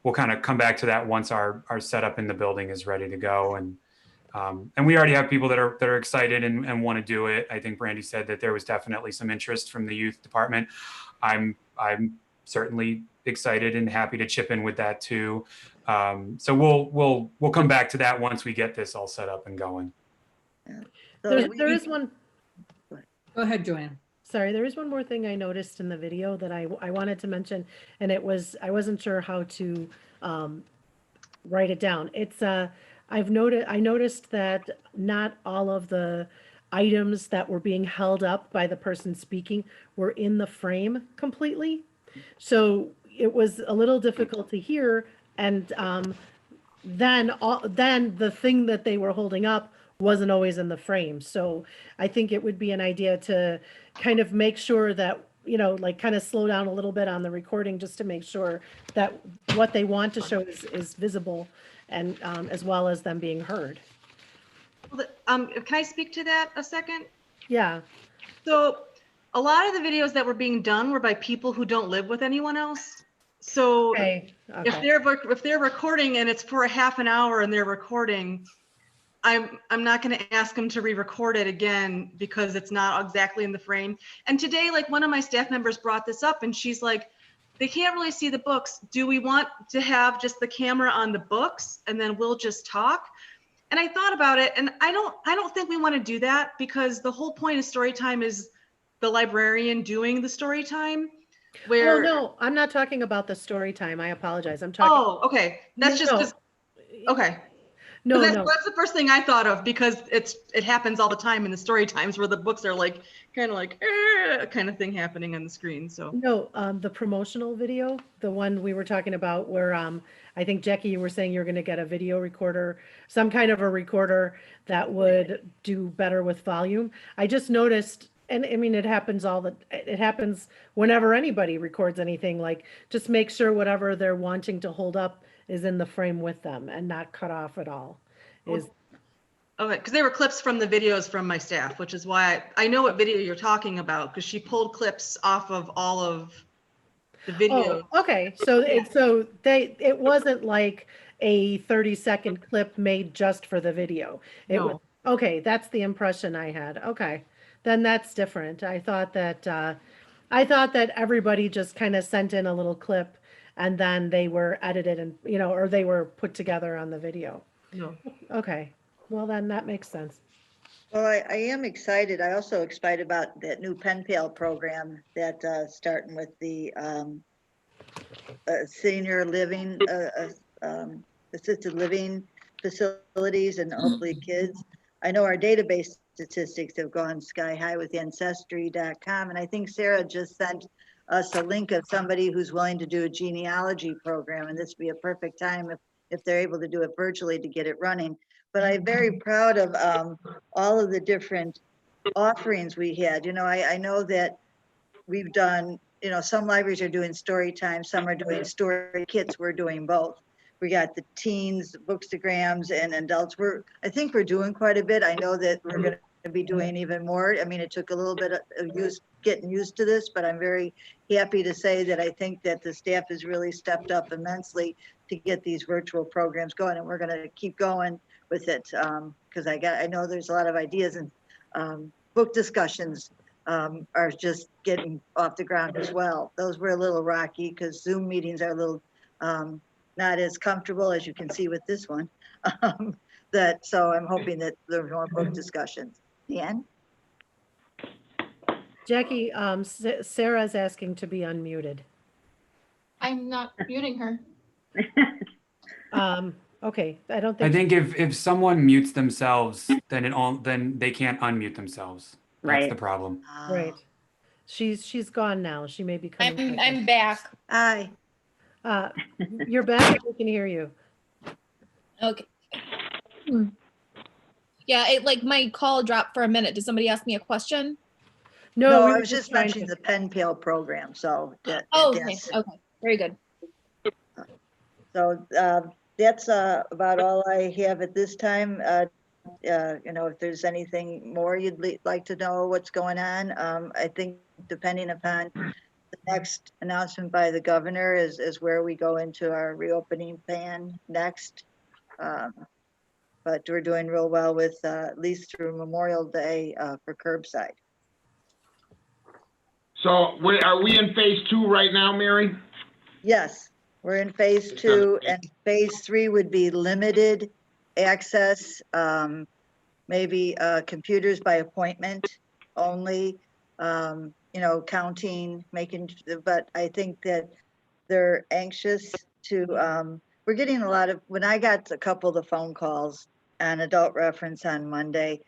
[SPEAKER 15] we'll kind of come back to that once our setup in the building is ready to go. And we already have people that are excited and want to do it. I think Brandy said that there was definitely some interest from the youth department. I'm certainly excited and happy to chip in with that too. So we'll come back to that once we get this all set up and going.
[SPEAKER 1] There is one.
[SPEAKER 5] Go ahead, Joanne.
[SPEAKER 1] Sorry, there is one more thing I noticed in the video that I wanted to mention, and I wasn't sure how to write it down. It's I noticed that not all of the items that were being held up by the person speaking were in the frame completely. So it was a little difficult to hear, and then the thing that they were holding up wasn't always in the frame. So I think it would be an idea to kind of make sure that, like kind of slow down a little bit on the recording just to make sure that what they want to show is visible and as well as them being heard.
[SPEAKER 11] Can I speak to that a second?
[SPEAKER 1] Yeah.
[SPEAKER 11] So a lot of the videos that were being done were by people who don't live with anyone else. So if they're recording and it's for a half an hour and they're recording, I'm not going to ask them to re-record it again because it's not exactly in the frame. And today, like one of my staff members brought this up and she's like, they can't really see the books. Do we want to have just the camera on the books and then we'll just talk? And I thought about it, and I don't think we want to do that because the whole point of story time is the librarian doing the story time. Where
[SPEAKER 1] no, I'm not talking about the story time. I apologize. I'm talking.
[SPEAKER 11] Oh, okay. That's just because. Okay.
[SPEAKER 1] No,
[SPEAKER 11] that's the first thing I thought of because it happens all the time in the story times where the books are like kind of thing happening on the screen. So
[SPEAKER 1] no, the promotional video, the one we were talking about where I think Jackie, you were saying you're going to get a video recorder, some kind of a recorder that would do better with volume. I just noticed, and I mean it happens whenever anybody records anything. Like just make sure whatever they're wanting to hold up is in the frame with them and not cut off at all. Okay,
[SPEAKER 11] because they were clips from the videos from my staff, which is why I know what video you're talking about because she pulled clips off of all of the videos.
[SPEAKER 1] Oh, okay, so it wasn't like a 30-second clip made just for the video. Okay, that's the impression I had. Okay, then that's different. I thought that everybody just kind of sent in a little clip and then they were edited and, or they were put together on the video.
[SPEAKER 11] No.
[SPEAKER 1] Okay, well then that makes sense.
[SPEAKER 3] Well, I am excited. I also excited about that new pen pal program that starting with the senior living, assisted living facilities and hopefully kids. I know our database statistics have gone sky high with ancestry.com, and I think Sarah just sent us a link of somebody who's willing to do a genealogy program, and this would be a perfect time if they're able to do it virtually to get it running. But I'm very proud of all of the different offerings we had. I know that we've done, some libraries are doing story time, some are doing story kits, we're doing both. We got the teens, bookstagrams, and adults. I think we're doing quite a bit. I know that we're going to be doing even more. I mean, it took a little bit of getting used to this, but I'm very happy to say that I think that the staff has really stepped up immensely to get these virtual programs going, and we're gonna keep going with it. Cause I know there's a lot of ideas, and book discussions are just getting off the ground as well. Those were a little rocky because Zoom meetings are a little not as comfortable as you can see with this one. So I'm hoping that there are more book discussions. Dan?
[SPEAKER 1] Jackie, Sarah's asking to be unmuted.
[SPEAKER 14] I'm not muting her.
[SPEAKER 1] Okay, I don't
[SPEAKER 15] I
[SPEAKER 1] think.
[SPEAKER 15] think if someone mutes themselves, then they can't unmute themselves. That's
[SPEAKER 16] Right.
[SPEAKER 15] the problem.
[SPEAKER 1] Right. She's gone now. She may be coming.
[SPEAKER 13] I'm back.
[SPEAKER 3] Hi.
[SPEAKER 1] You're back. We can hear you.
[SPEAKER 13] Okay. Yeah, like my call dropped for a minute. Did somebody ask me a question?
[SPEAKER 3] No,
[SPEAKER 1] we
[SPEAKER 3] I
[SPEAKER 1] were
[SPEAKER 3] was just
[SPEAKER 1] trying
[SPEAKER 3] mentioning the pen pal program, so.
[SPEAKER 13] Oh, okay,
[SPEAKER 3] that's-
[SPEAKER 13] okay, very good.
[SPEAKER 3] So that's about all I have at this time. You know, if there's anything more you'd like to know what's going on, I think depending upon the next announcement by the governor is where we go into our reopening plan next. But we're doing real well with at least through Memorial Day for curbside.
[SPEAKER 9] So are we in phase 2 right now, Mary?
[SPEAKER 3] Yes, we're in phase 2, and phase 3 would be limited access, maybe computers by appointment only, you know, counting, but I think that they're anxious to, we're getting a lot of, when I got a couple of the phone calls on Adult Reference on Monday,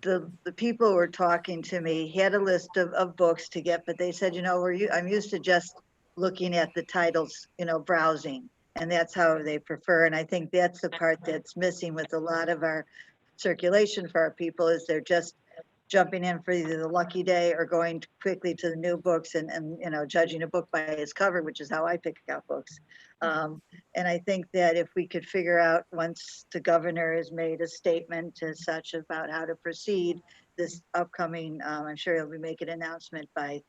[SPEAKER 3] the people who were talking to me had a list of books to get, but they said, you know, I'm used to just looking at the titles, you know, browsing, and that's how they prefer. And I think that's the part that's missing with a lot of our circulation for our people, is they're just jumping in for either the lucky day or going quickly to the new books and you know, judging a book by its cover, which is how I pick out books. And I think that if we could figure out, once the governor has made a statement as such about how to proceed this upcoming, I'm sure he'll be making an announcement by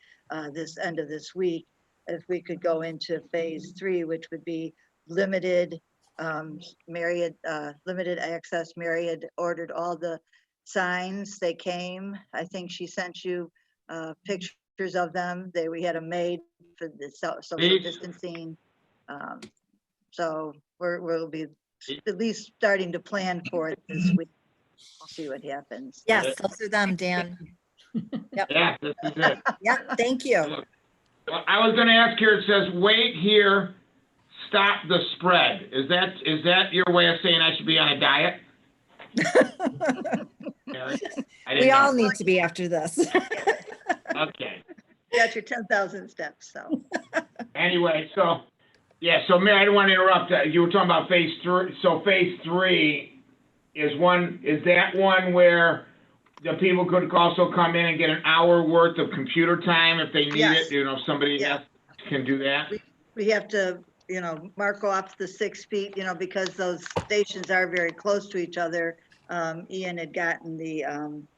[SPEAKER 3] this end of this week, if we could go into phase 3, which would be limited, limited access. Mary had ordered all the signs. They came. I think she sent you pictures of them. We had them made for the social distancing. So we'll be at least starting to plan for it this week. We'll see what happens.
[SPEAKER 6] Yes, those are them, Dan. Yep.
[SPEAKER 9] Yeah, this is it.
[SPEAKER 6] Yep, thank you.
[SPEAKER 9] Well, I was gonna ask here, it says, wait here, stop the spread. Is that your way of saying I should be on a diet? Mary? I didn't
[SPEAKER 6] We all
[SPEAKER 9] know.
[SPEAKER 6] need to be after this.
[SPEAKER 9] Okay.
[SPEAKER 3] You got your 10,000 steps, so.
[SPEAKER 9] Anyway, so Mary, I didn't want to interrupt. You were talking about phase 3. So phase 3 is that one where the people could also come in and get an hour worth of computer time if they need
[SPEAKER 3] Yes.
[SPEAKER 9] it? You know, if somebody
[SPEAKER 3] Yeah.
[SPEAKER 9] can do that.
[SPEAKER 3] We have to, you know, mark off the 6 feet, you know, because those stations are very close to each other. Ian had gotten the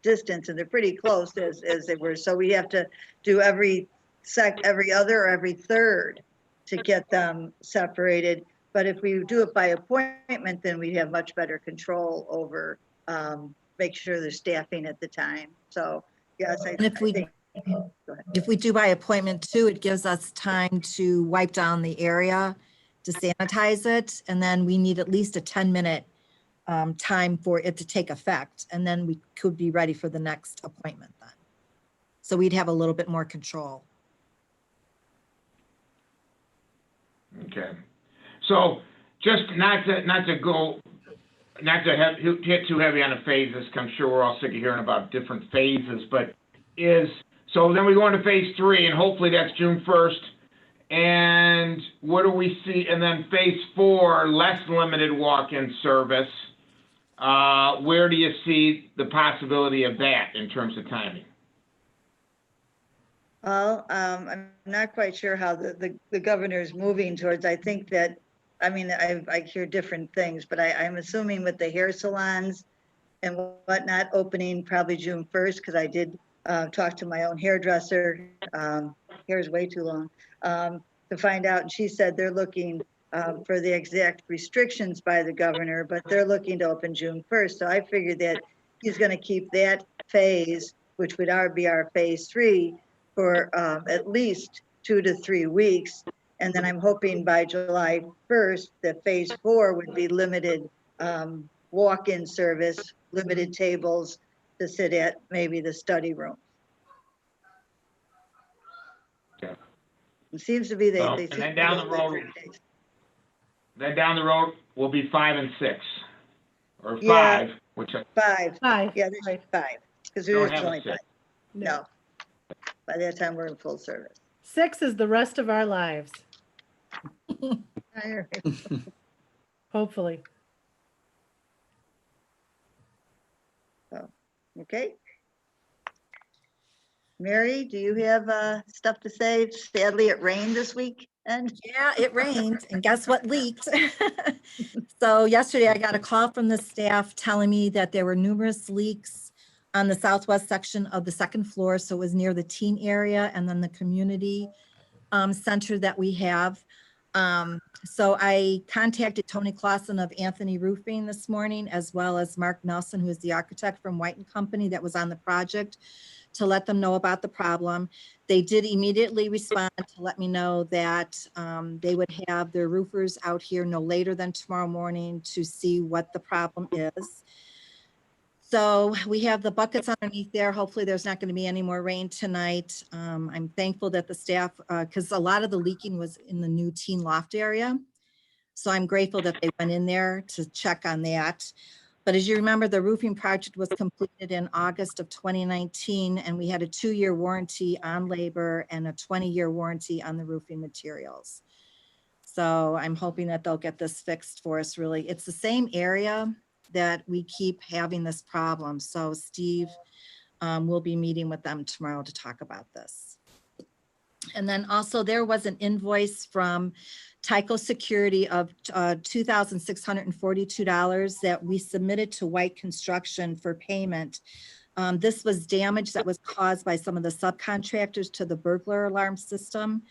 [SPEAKER 3] distance, and they're pretty close as they were. So we have to do every other or every third to get them separated. But if we do it by appointment, then we have much better control over make sure there's staffing at the time. So yes, I
[SPEAKER 6] And if we,
[SPEAKER 3] think. Go ahead.
[SPEAKER 6] if we do by appointment too, it gives us time to wipe down the area, to sanitize it, and then we need at least a 10-minute time for it to take effect, and then we could be ready for the next appointment then. So we'd have a little bit more control.
[SPEAKER 9] Okay. So just not to hit too heavy on the phases, 'cause I'm sure we're all sick of hearing about different phases, but so then we go into phase 3, and hopefully that's June 1st. And what do we see? And then phase 4, less limited walk-in service. Where do you see the possibility of that in terms of timing?
[SPEAKER 3] Well, I'm not quite sure how the governor is moving towards. I think that, I mean, I hear different things, but I'm assuming with the hair salons and whatnot opening probably June 1st, because I did talk to my own hairdresser. Hair is way too long to find out. And she said they're looking for the exact restrictions by the governor, but they're looking to open June 1st. So I figured that he's going to keep that phase, which would be our phase 3, for at least 2 to 3 weeks. And then I'm hoping by July 1st, that phase 4 would be limited walk-in service, limited tables to sit at, maybe the study room.
[SPEAKER 9] Yeah.
[SPEAKER 3] It seems to be
[SPEAKER 9] Well,
[SPEAKER 3] they
[SPEAKER 9] and
[SPEAKER 3] seem
[SPEAKER 9] then
[SPEAKER 3] to
[SPEAKER 9] down
[SPEAKER 3] go
[SPEAKER 9] the
[SPEAKER 3] like
[SPEAKER 9] road-
[SPEAKER 3] 30 days.
[SPEAKER 9] Then down the road will be 5 and 6, or
[SPEAKER 3] Yeah.
[SPEAKER 9] 5, which I
[SPEAKER 3] 5.
[SPEAKER 1] Five.
[SPEAKER 3] Yeah, there's
[SPEAKER 1] Right.
[SPEAKER 3] 5, because
[SPEAKER 9] don't
[SPEAKER 3] there's
[SPEAKER 9] have a
[SPEAKER 3] only
[SPEAKER 9] 6.
[SPEAKER 3] 5. No. By that time, we're in full service.
[SPEAKER 1] 6 is the rest of our lives, hopefully.
[SPEAKER 3] Okay. Mary, do you have stuff to say? Sadly, it rained this week, and
[SPEAKER 6] Yeah, it rained, and guess what leaked? So yesterday I got a call from the staff telling me that there were numerous leaks on the southwest section of the second floor. So it was near the teen area and then the community center that we have. So I contacted Tony Clausen of Anthony Roofing this morning, as well as Mark Nelson, who is the architect from White and Company that was on the project, to let them know about the problem. They did immediately respond to let me know that they would have their roofers out here no later than tomorrow morning to see what the problem is. So we have the buckets underneath there. Hopefully there's not going to be any more rain tonight. I'm thankful that the staff, because a lot of the leaking was in the new teen loft area. So I'm grateful that they went in there to check on that. But as you remember, the roofing project was completed in August of 2019, and we had a 2-year warranty on labor and a 20-year warranty on the roofing materials. So I'm hoping that they'll get this fixed for us. Really, it's the same area that we keep having this problem. So Steve will be meeting with them tomorrow to talk about this. And then also there was an invoice from Tyco Security of $2,642 that we submitted to White Construction for payment. This was damage that was caused by some of the subcontractors to the burglar alarm system.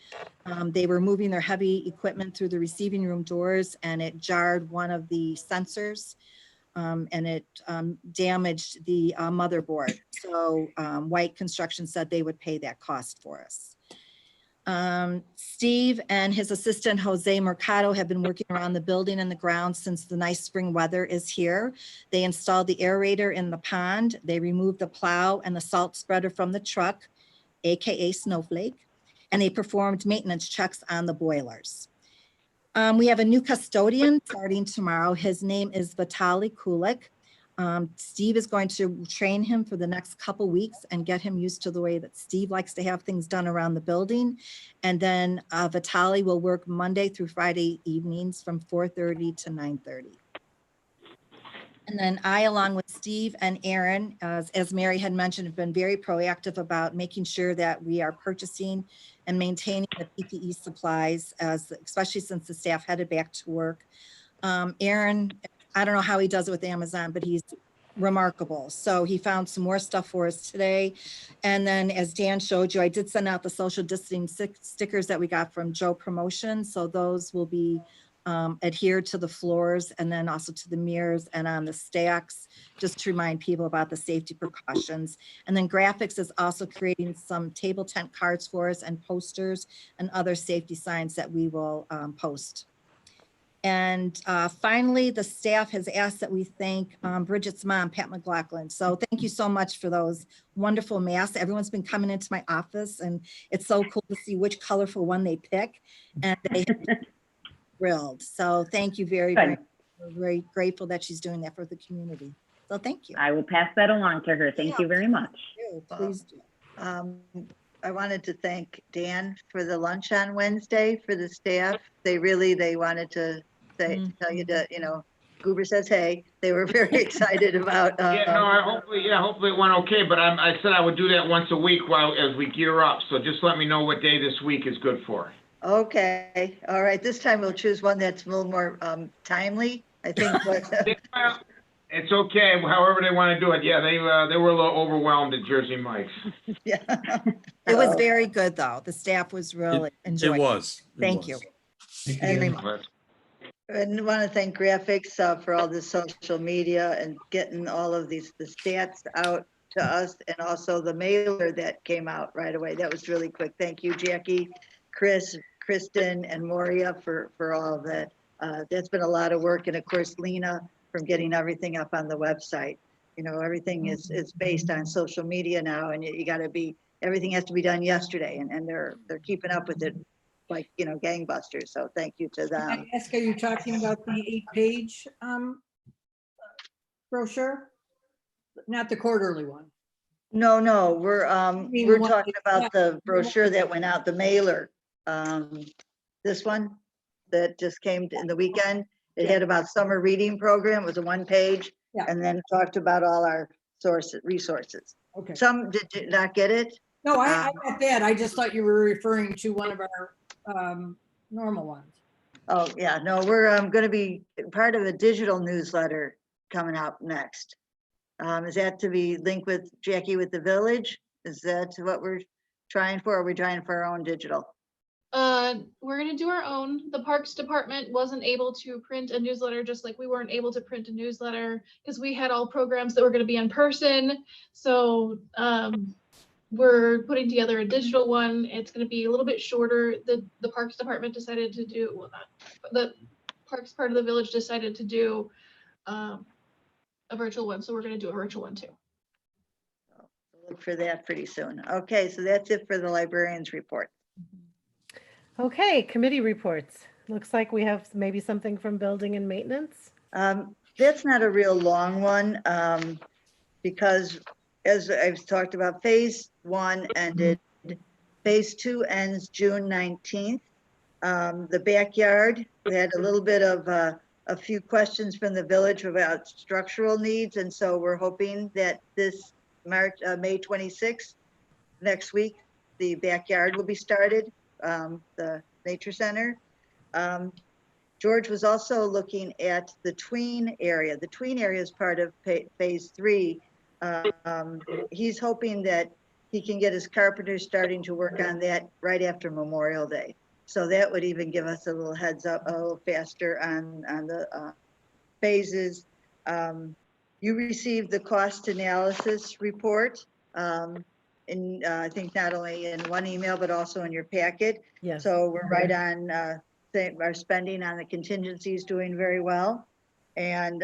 [SPEAKER 6] They were moving their heavy equipment through the receiving room doors, and it jarred one of the sensors. And it damaged the motherboard. So White Construction said they would pay that cost for us. Steve and his assistant Jose Mercado have been working around the building and the grounds since the nice spring weather is here. They installed the aerator in the pond. They removed the plow and the salt spreader from the truck, AKA Snowflake, and they performed maintenance checks on the boilers. We have a new custodian starting tomorrow. His name is Vitaly Kulik. Steve is going to train him for the next couple weeks and get him used to the way that Steve likes to have things done around the building. And then Vitaly will work Monday through Friday evenings from 4:30 to 9:30. And then I, along with Steve and Aaron, as Mary had mentioned, have been very proactive about making sure that we are purchasing and maintaining the PPE supplies, especially since the staff headed back to work. Aaron, I don't know how he does it with Amazon, but he's remarkable. So he found some more stuff for us today. And then as Dan showed you, I did send out the social distancing stickers that we got from Joe Promotion. So those will be adhered to the floors and then also to the mirrors and on the stacks, just to remind people about the safety precautions. And then graphics is also creating some table tent cards for us and posters and other safety signs that we will post. And finally, the staff has asked that we thank Bridget's mom, Pat McLaughlin. So thank you so much for those wonderful masks. Everyone's been coming into my office, and it's so cool to see which colorful one they pick. And they have been thrilled. So thank you very, very much. We're very grateful that she's doing that for the community. So thank you.
[SPEAKER 16] I will pass that along to her. Thank you very much.
[SPEAKER 6] Please do.
[SPEAKER 3] I wanted to thank Dan for the lunch on Wednesday for the staff. They wanted to tell you that, Goober says, hey, they were very excited about.
[SPEAKER 9] Hopefully it went okay, but I said I would do that once a week as we gear up. So just let me know what day this week is good for.
[SPEAKER 3] Okay. All right. This time we'll choose one that's a little more timely, I think.
[SPEAKER 9] It's okay, however they want to do it. Yeah, they were a little overwhelmed at Jersey Mike's.
[SPEAKER 3] Yeah.
[SPEAKER 6] It was very good, though. The staff was really enjoying it.
[SPEAKER 10] It was.
[SPEAKER 6] Thank you.
[SPEAKER 3] And
[SPEAKER 6] very much.
[SPEAKER 3] And want to thank Graphics for all the social media and getting all of the stats out to us, and also the mailer that came out right away. That was really quick. Thank you, Jackie, Chris, Kristen, and Moria for all of that. That's been a lot of work, and of course, Lena from getting everything up on the website. You know, everything is based on social media now, and you got to be, everything has to be done yesterday, and they're keeping up with it like, you know, gangbusters. So thank you to
[SPEAKER 5] Can
[SPEAKER 3] them.
[SPEAKER 5] I ask, are you talking about the 8-page brochure? Not the quarterly one?
[SPEAKER 3] No,
[SPEAKER 5] mean
[SPEAKER 3] we're
[SPEAKER 5] what-
[SPEAKER 3] talking
[SPEAKER 5] yeah.
[SPEAKER 3] about the brochure that went out, the mailer. This one that just came in the weekend. It had about summer reading program. It was a 1-page,
[SPEAKER 5] Yeah.
[SPEAKER 3] and then talked about all our resources.
[SPEAKER 5] Okay.
[SPEAKER 3] Some did you not get it?
[SPEAKER 5] No, I got that. I just thought you were referring to one of our normal ones.
[SPEAKER 3] Oh, yeah, no, we're going to be part of a digital newsletter coming out next. Is that to be linked with Jackie with the Village? Is that what we're trying for? Or are we trying for our own digital?
[SPEAKER 14] We're gonna do our own. The Parks Department wasn't able to print a newsletter, just like we weren't able to print a newsletter because we had all programs that were gonna be in person. So we're putting together a digital one. It's gonna be a little bit shorter. The Parks Department decided to do, well, the Parks part of the village decided to do a virtual one, so we're gonna do a virtual one too.
[SPEAKER 3] Look for that pretty soon. Okay, so that's it for the librarian's report.
[SPEAKER 1] Okay, committee reports. Looks like we have maybe something from building and maintenance.
[SPEAKER 3] That's not a real long one, because as I've talked about, phase 1 ended, phase 2 ends June 19th. The backyard, we had a little bit of a few questions from the village about structural needs, and so we're hoping that this May 26th, next week, the backyard will be started, the nature center. George was also looking at the tween area. The tween area is part of phase 3. He's hoping that he can get his carpenters starting to work on that right after Memorial Day. So that would even give us a little heads up, a little faster on the phases. You received the cost analysis report, in I think not only in one email, but also in your packet.
[SPEAKER 1] Yes.
[SPEAKER 3] So we're right on, our spending on the contingencies doing very well. And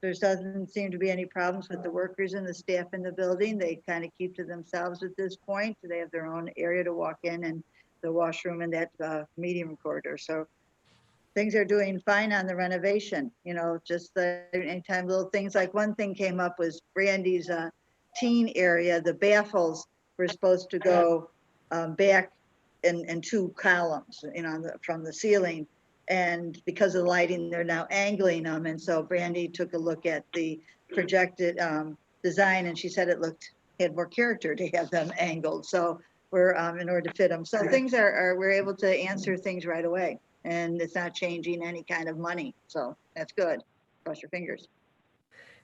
[SPEAKER 3] there doesn't seem to be any problems with the workers and the staff in the building. They kind of keep to themselves at this point. They have their own area to walk in, and the washroom and that medium corridor. So things are doing fine on the renovation, you know, just anytime little things, like one thing came up was Brandy's teen area. The baffles were supposed to go back in 2 columns, you know, from the ceiling. And because of the lighting, they're now angling them. And so Brandy took a look at the projected design, and she said it had more character to have them angled. So we're in order to fit them. So things we're able to answer things right away, and it's not changing any kind of money. So that's good. Cross your fingers.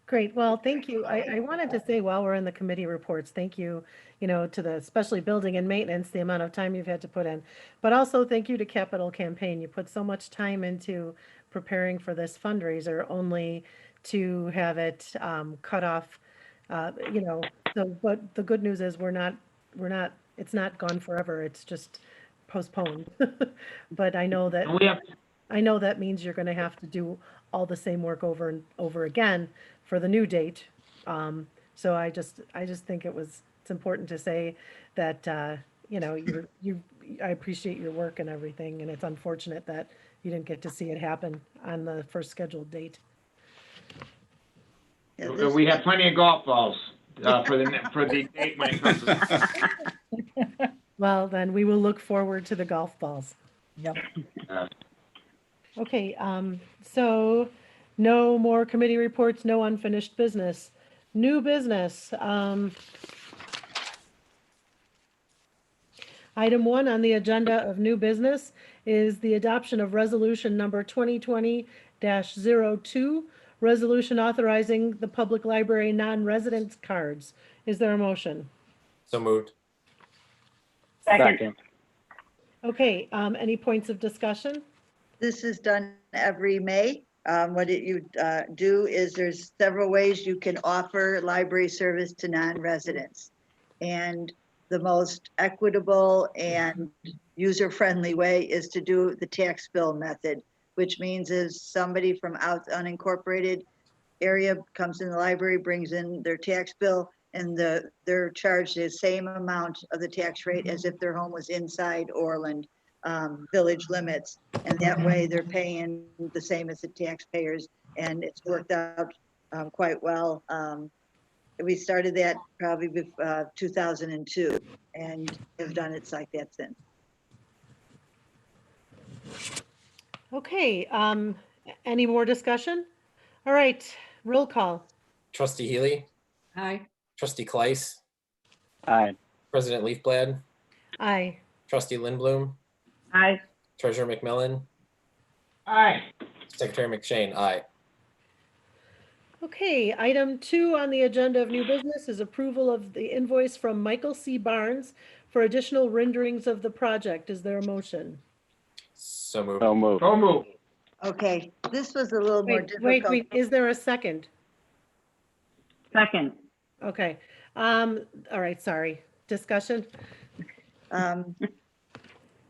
[SPEAKER 1] Great. Well, thank you. I wanted to say, while we're in the committee reports, thank you, to the, especially building and maintenance, the amount of time you've had to put in, but also thank you to Capital Campaign. You put so much time into preparing for this fundraiser, only to have it cut off, so, but the good news is it's not gone forever. It's just postponed. But I know that.
[SPEAKER 9] And we have,
[SPEAKER 1] I know that means you're gonna have to do all the same work over and over again for the new date. So I just think it's important to say that, I appreciate your work and everything, and it's unfortunate that you didn't get to see it happen on the first scheduled date.
[SPEAKER 3] Yeah,
[SPEAKER 9] we have plenty of golf balls for the date when it comes.
[SPEAKER 1] Well, then we will look forward to the golf balls.
[SPEAKER 5] Yep.
[SPEAKER 1] Okay, so no more committee reports, no unfinished business. New business. Item 1 on the agenda of new business is the adoption of resolution number 2020-02, resolution authorizing the public library non-residence cards. Is there a motion?
[SPEAKER 2] So moved.
[SPEAKER 16] Second.
[SPEAKER 1] Okay, any points of discussion?
[SPEAKER 3] This is done every May. What you do is there's several ways you can offer library service to non-residents. And the most equitable and user-friendly way is to do the tax bill method, which means is somebody from out unincorporated area comes in the library, brings in their tax bill, and they're charged the same amount of the tax rate as if their home was inside Orland village limits. And that way they're paying the same as the taxpayers, and it's worked out quite well. We started that probably 2002 and have done it like that since.
[SPEAKER 1] Okay, any more discussion? All right, roll call.
[SPEAKER 2] Trustee Healy,
[SPEAKER 5] Aye.
[SPEAKER 2] Trustee Kleiss,
[SPEAKER 4] Aye.
[SPEAKER 2] President Leafblad,
[SPEAKER 1] Aye.
[SPEAKER 2] Trustee Lindblom,
[SPEAKER 16] Aye.
[SPEAKER 2] Treasurer McMillan,
[SPEAKER 9] Aye.
[SPEAKER 2] Secretary McShane, aye.
[SPEAKER 1] Okay, item 2 on the agenda of new business is approval of the invoice from Michael C. Barnes for additional renderings of the project. Is there a motion?
[SPEAKER 2] So moved.
[SPEAKER 4] So moved.
[SPEAKER 9] So move.
[SPEAKER 3] Okay, this was a little more
[SPEAKER 1] Wait,
[SPEAKER 3] difficult.
[SPEAKER 1] is there a second?
[SPEAKER 16] Second.
[SPEAKER 1] Okay, all right, sorry. Discussion?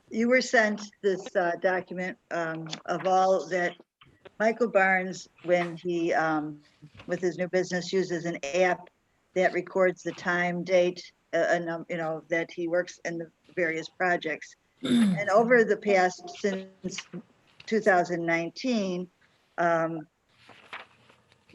[SPEAKER 3] You were sent this document of all that Michael Barnes, when he, with his new business, uses an app that records the time, date, you know, that he works in the various projects. And over the past, since 2019,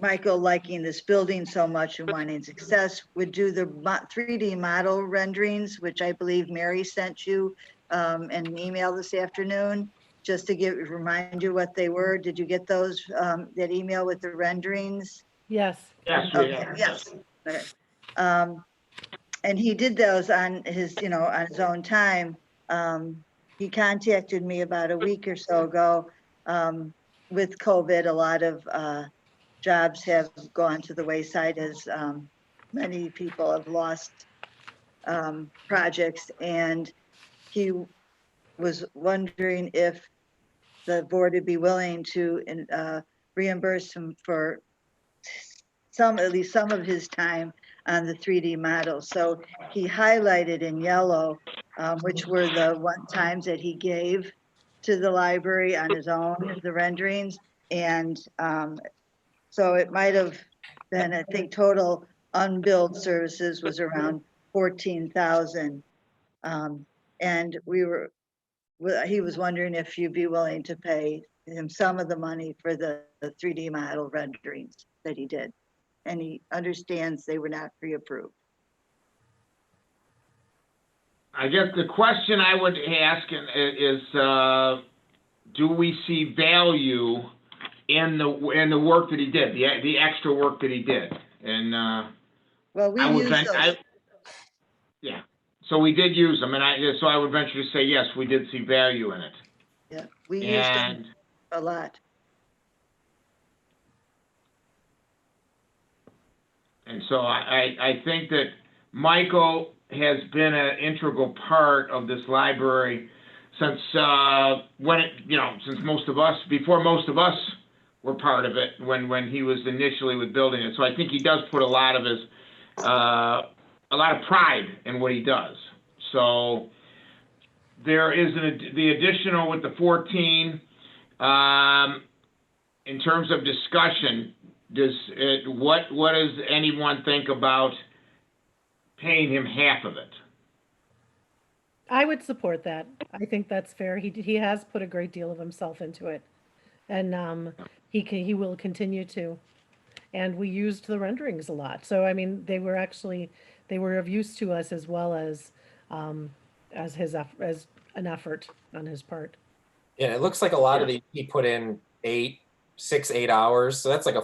[SPEAKER 3] Michael, liking this building so much and wanting success, would do the 3D model renderings, which I believe Mary sent you an email this afternoon, just to remind you what they were. Did you get those, that email with the renderings?
[SPEAKER 1] Yes.
[SPEAKER 9] Yes, we have.
[SPEAKER 3] Yes. Okay. And he did those on his, you know, on his own time. He contacted me about a week or so ago. With COVID, a lot of jobs have gone to the wayside as many people have lost projects, and he was wondering if the board would be willing to reimburse him for at least some of his time on the 3D model. So he highlighted in yellow, which were the times that he gave to the library on his own, the renderings. And so it might have been, I think, total unbilled services was around 14,000. And he was wondering if you'd be willing to pay him some of the money for the 3D model renderings that he did. And he understands they were not pre-approved.
[SPEAKER 9] I guess the question I would ask is, do we see value in the work that he did, the extra work that he did? And
[SPEAKER 3] well, we used those.
[SPEAKER 9] Yeah, so we did use them, and so I would venture to say yes, we did see value in it.
[SPEAKER 3] Yeah, we used them a lot.
[SPEAKER 9] And so I think that Michael has been an integral part of this library since since before most of us were part of it when he was initially with building it. So I think he does put a lot of pride in what he does. So there is the additional with the 14 in terms of discussion. What does anyone think about paying him half of it?
[SPEAKER 1] I would support that. I think that's fair. He has put a great deal of himself into it, and he will continue to. And we used the renderings a lot. So I mean, they were of use to us as well as an effort on his part.
[SPEAKER 2] Yeah, it looks like a lot of he put in 6, 8 hours. So that's like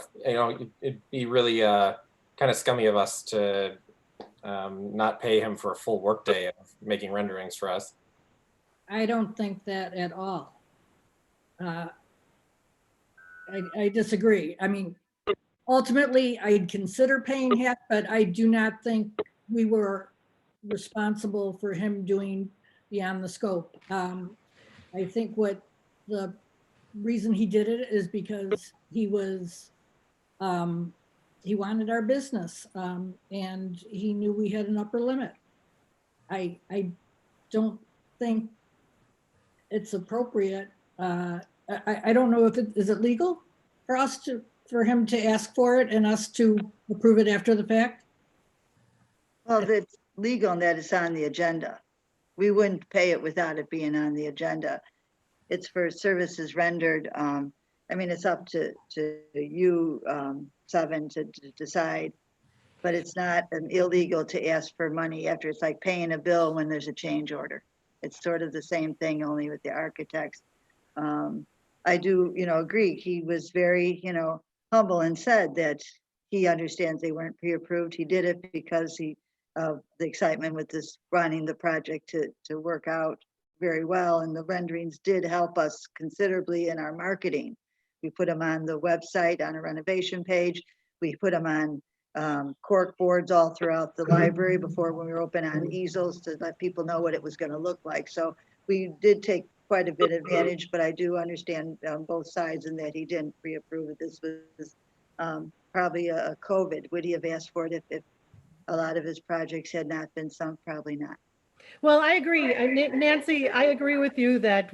[SPEAKER 2] it'd be really kind of scummy of us to not pay him for a full workday of making renderings for us.
[SPEAKER 5] I don't think that at all. I disagree. I mean, ultimately, I'd consider paying half, but I do not think we were responsible for him doing beyond the scope. I think what the reason he did it is because he was, he wanted our business, and he knew we had an upper limit. I don't think it's appropriate. I don't know if is it legal for us to, for him to ask for it and us to approve it after the fact?
[SPEAKER 3] Well, if it's legal and that it's on the agenda, we wouldn't pay it without it being on the agenda. It's for services rendered. I mean, it's up to you, Seven, to decide. But it's not illegal to ask for money after. It's like paying a bill when there's a change order. It's sort of the same thing, only with the architects. I do, agree. He was very, humble and said that he understands they weren't pre-approved. He did it because of the excitement with this running the project to work out very well. And the renderings did help us considerably in our marketing. We put them on the website on a renovation page. We put them on cork boards all throughout the library before, when we were open, on easels to let people know what it was going to look like. So we did take quite a bit of advantage, but I do understand both sides in that he didn't pre-approve it. This was probably a COVID. Would he have asked for it if a lot of his projects had not been sunk? Probably not.
[SPEAKER 1] Well, I agree. Nancy, I agree with you that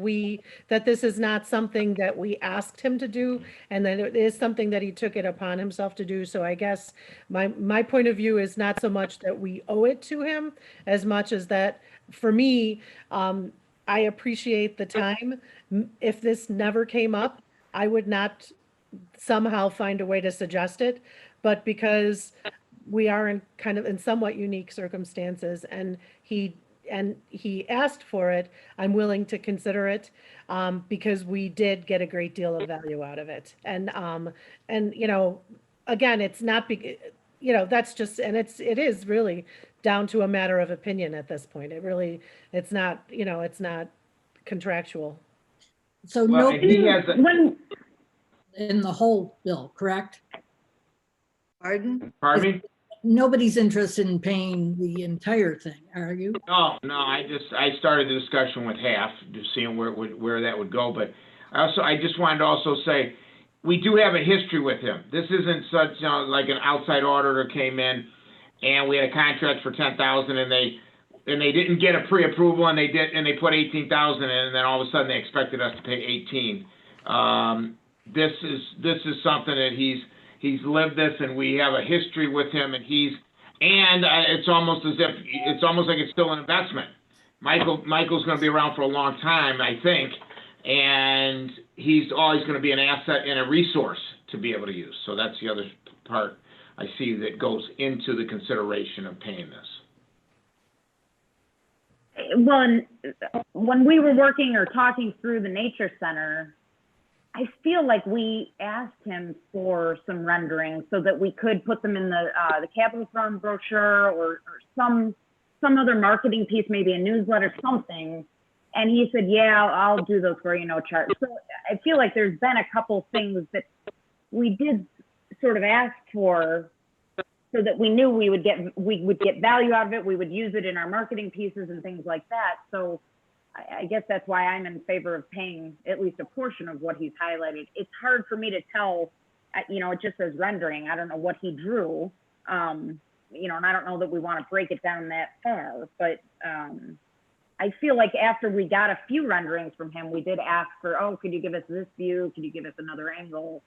[SPEAKER 1] this is not something that we asked him to do, and that it is something that he took it upon himself to do. So I guess my point of view is not so much that we owe it to him as much as that, for me, I appreciate the time. If this never came up, I would not somehow find a way to suggest it, but because we are in somewhat unique circumstances, and he asked for it, I'm willing to consider it, because we did get a great deal of value out of it. And again, it's not, that's just, and it is really down to a matter of opinion at this point. It's not, it's not contractual.
[SPEAKER 5] So
[SPEAKER 9] Well,
[SPEAKER 5] no,
[SPEAKER 9] and he has
[SPEAKER 5] in the whole bill, correct?
[SPEAKER 3] Pardon?
[SPEAKER 9] Pardon me?
[SPEAKER 5] Nobody's interested in paying the entire thing, are you?
[SPEAKER 9] No, I started the discussion with half, just seeing where that would go. But I just wanted to also say, we do have a history with him. This isn't such, like an outside auditor came in and we had a contract for 10,000 and they didn't get a pre-approval and they put 18,000 in, and then all of a sudden they expected us to pay 18. This is something that he's lived this, and we have a history with him, and it's almost like it's still an investment. Michael's going to be around for a long time, I think, and he's always going to be an asset and a resource to be able to use. So that's the other part I see that goes into the consideration of paying this.
[SPEAKER 16] Well, and when we were working or talking through the nature center, I feel like we asked him for some renderings so that we could put them in the Capital Fund brochure or some other marketing piece, maybe a newsletter, something. And he said, yeah, I'll do those for you, no charge. So I feel like there's been a couple things that we did sort of ask for so that we knew we would get value out of it. We would use it in our marketing pieces and things like that. So I guess that's why I'm in favor of paying at least a portion of what he's highlighted. It's hard for me to tell, it just says rendering. I don't know what he drew, and I don't know that we want to break it down that far, but I feel like after we got a few renderings from him, we did ask for, could you give us this view? Could you give us another angle?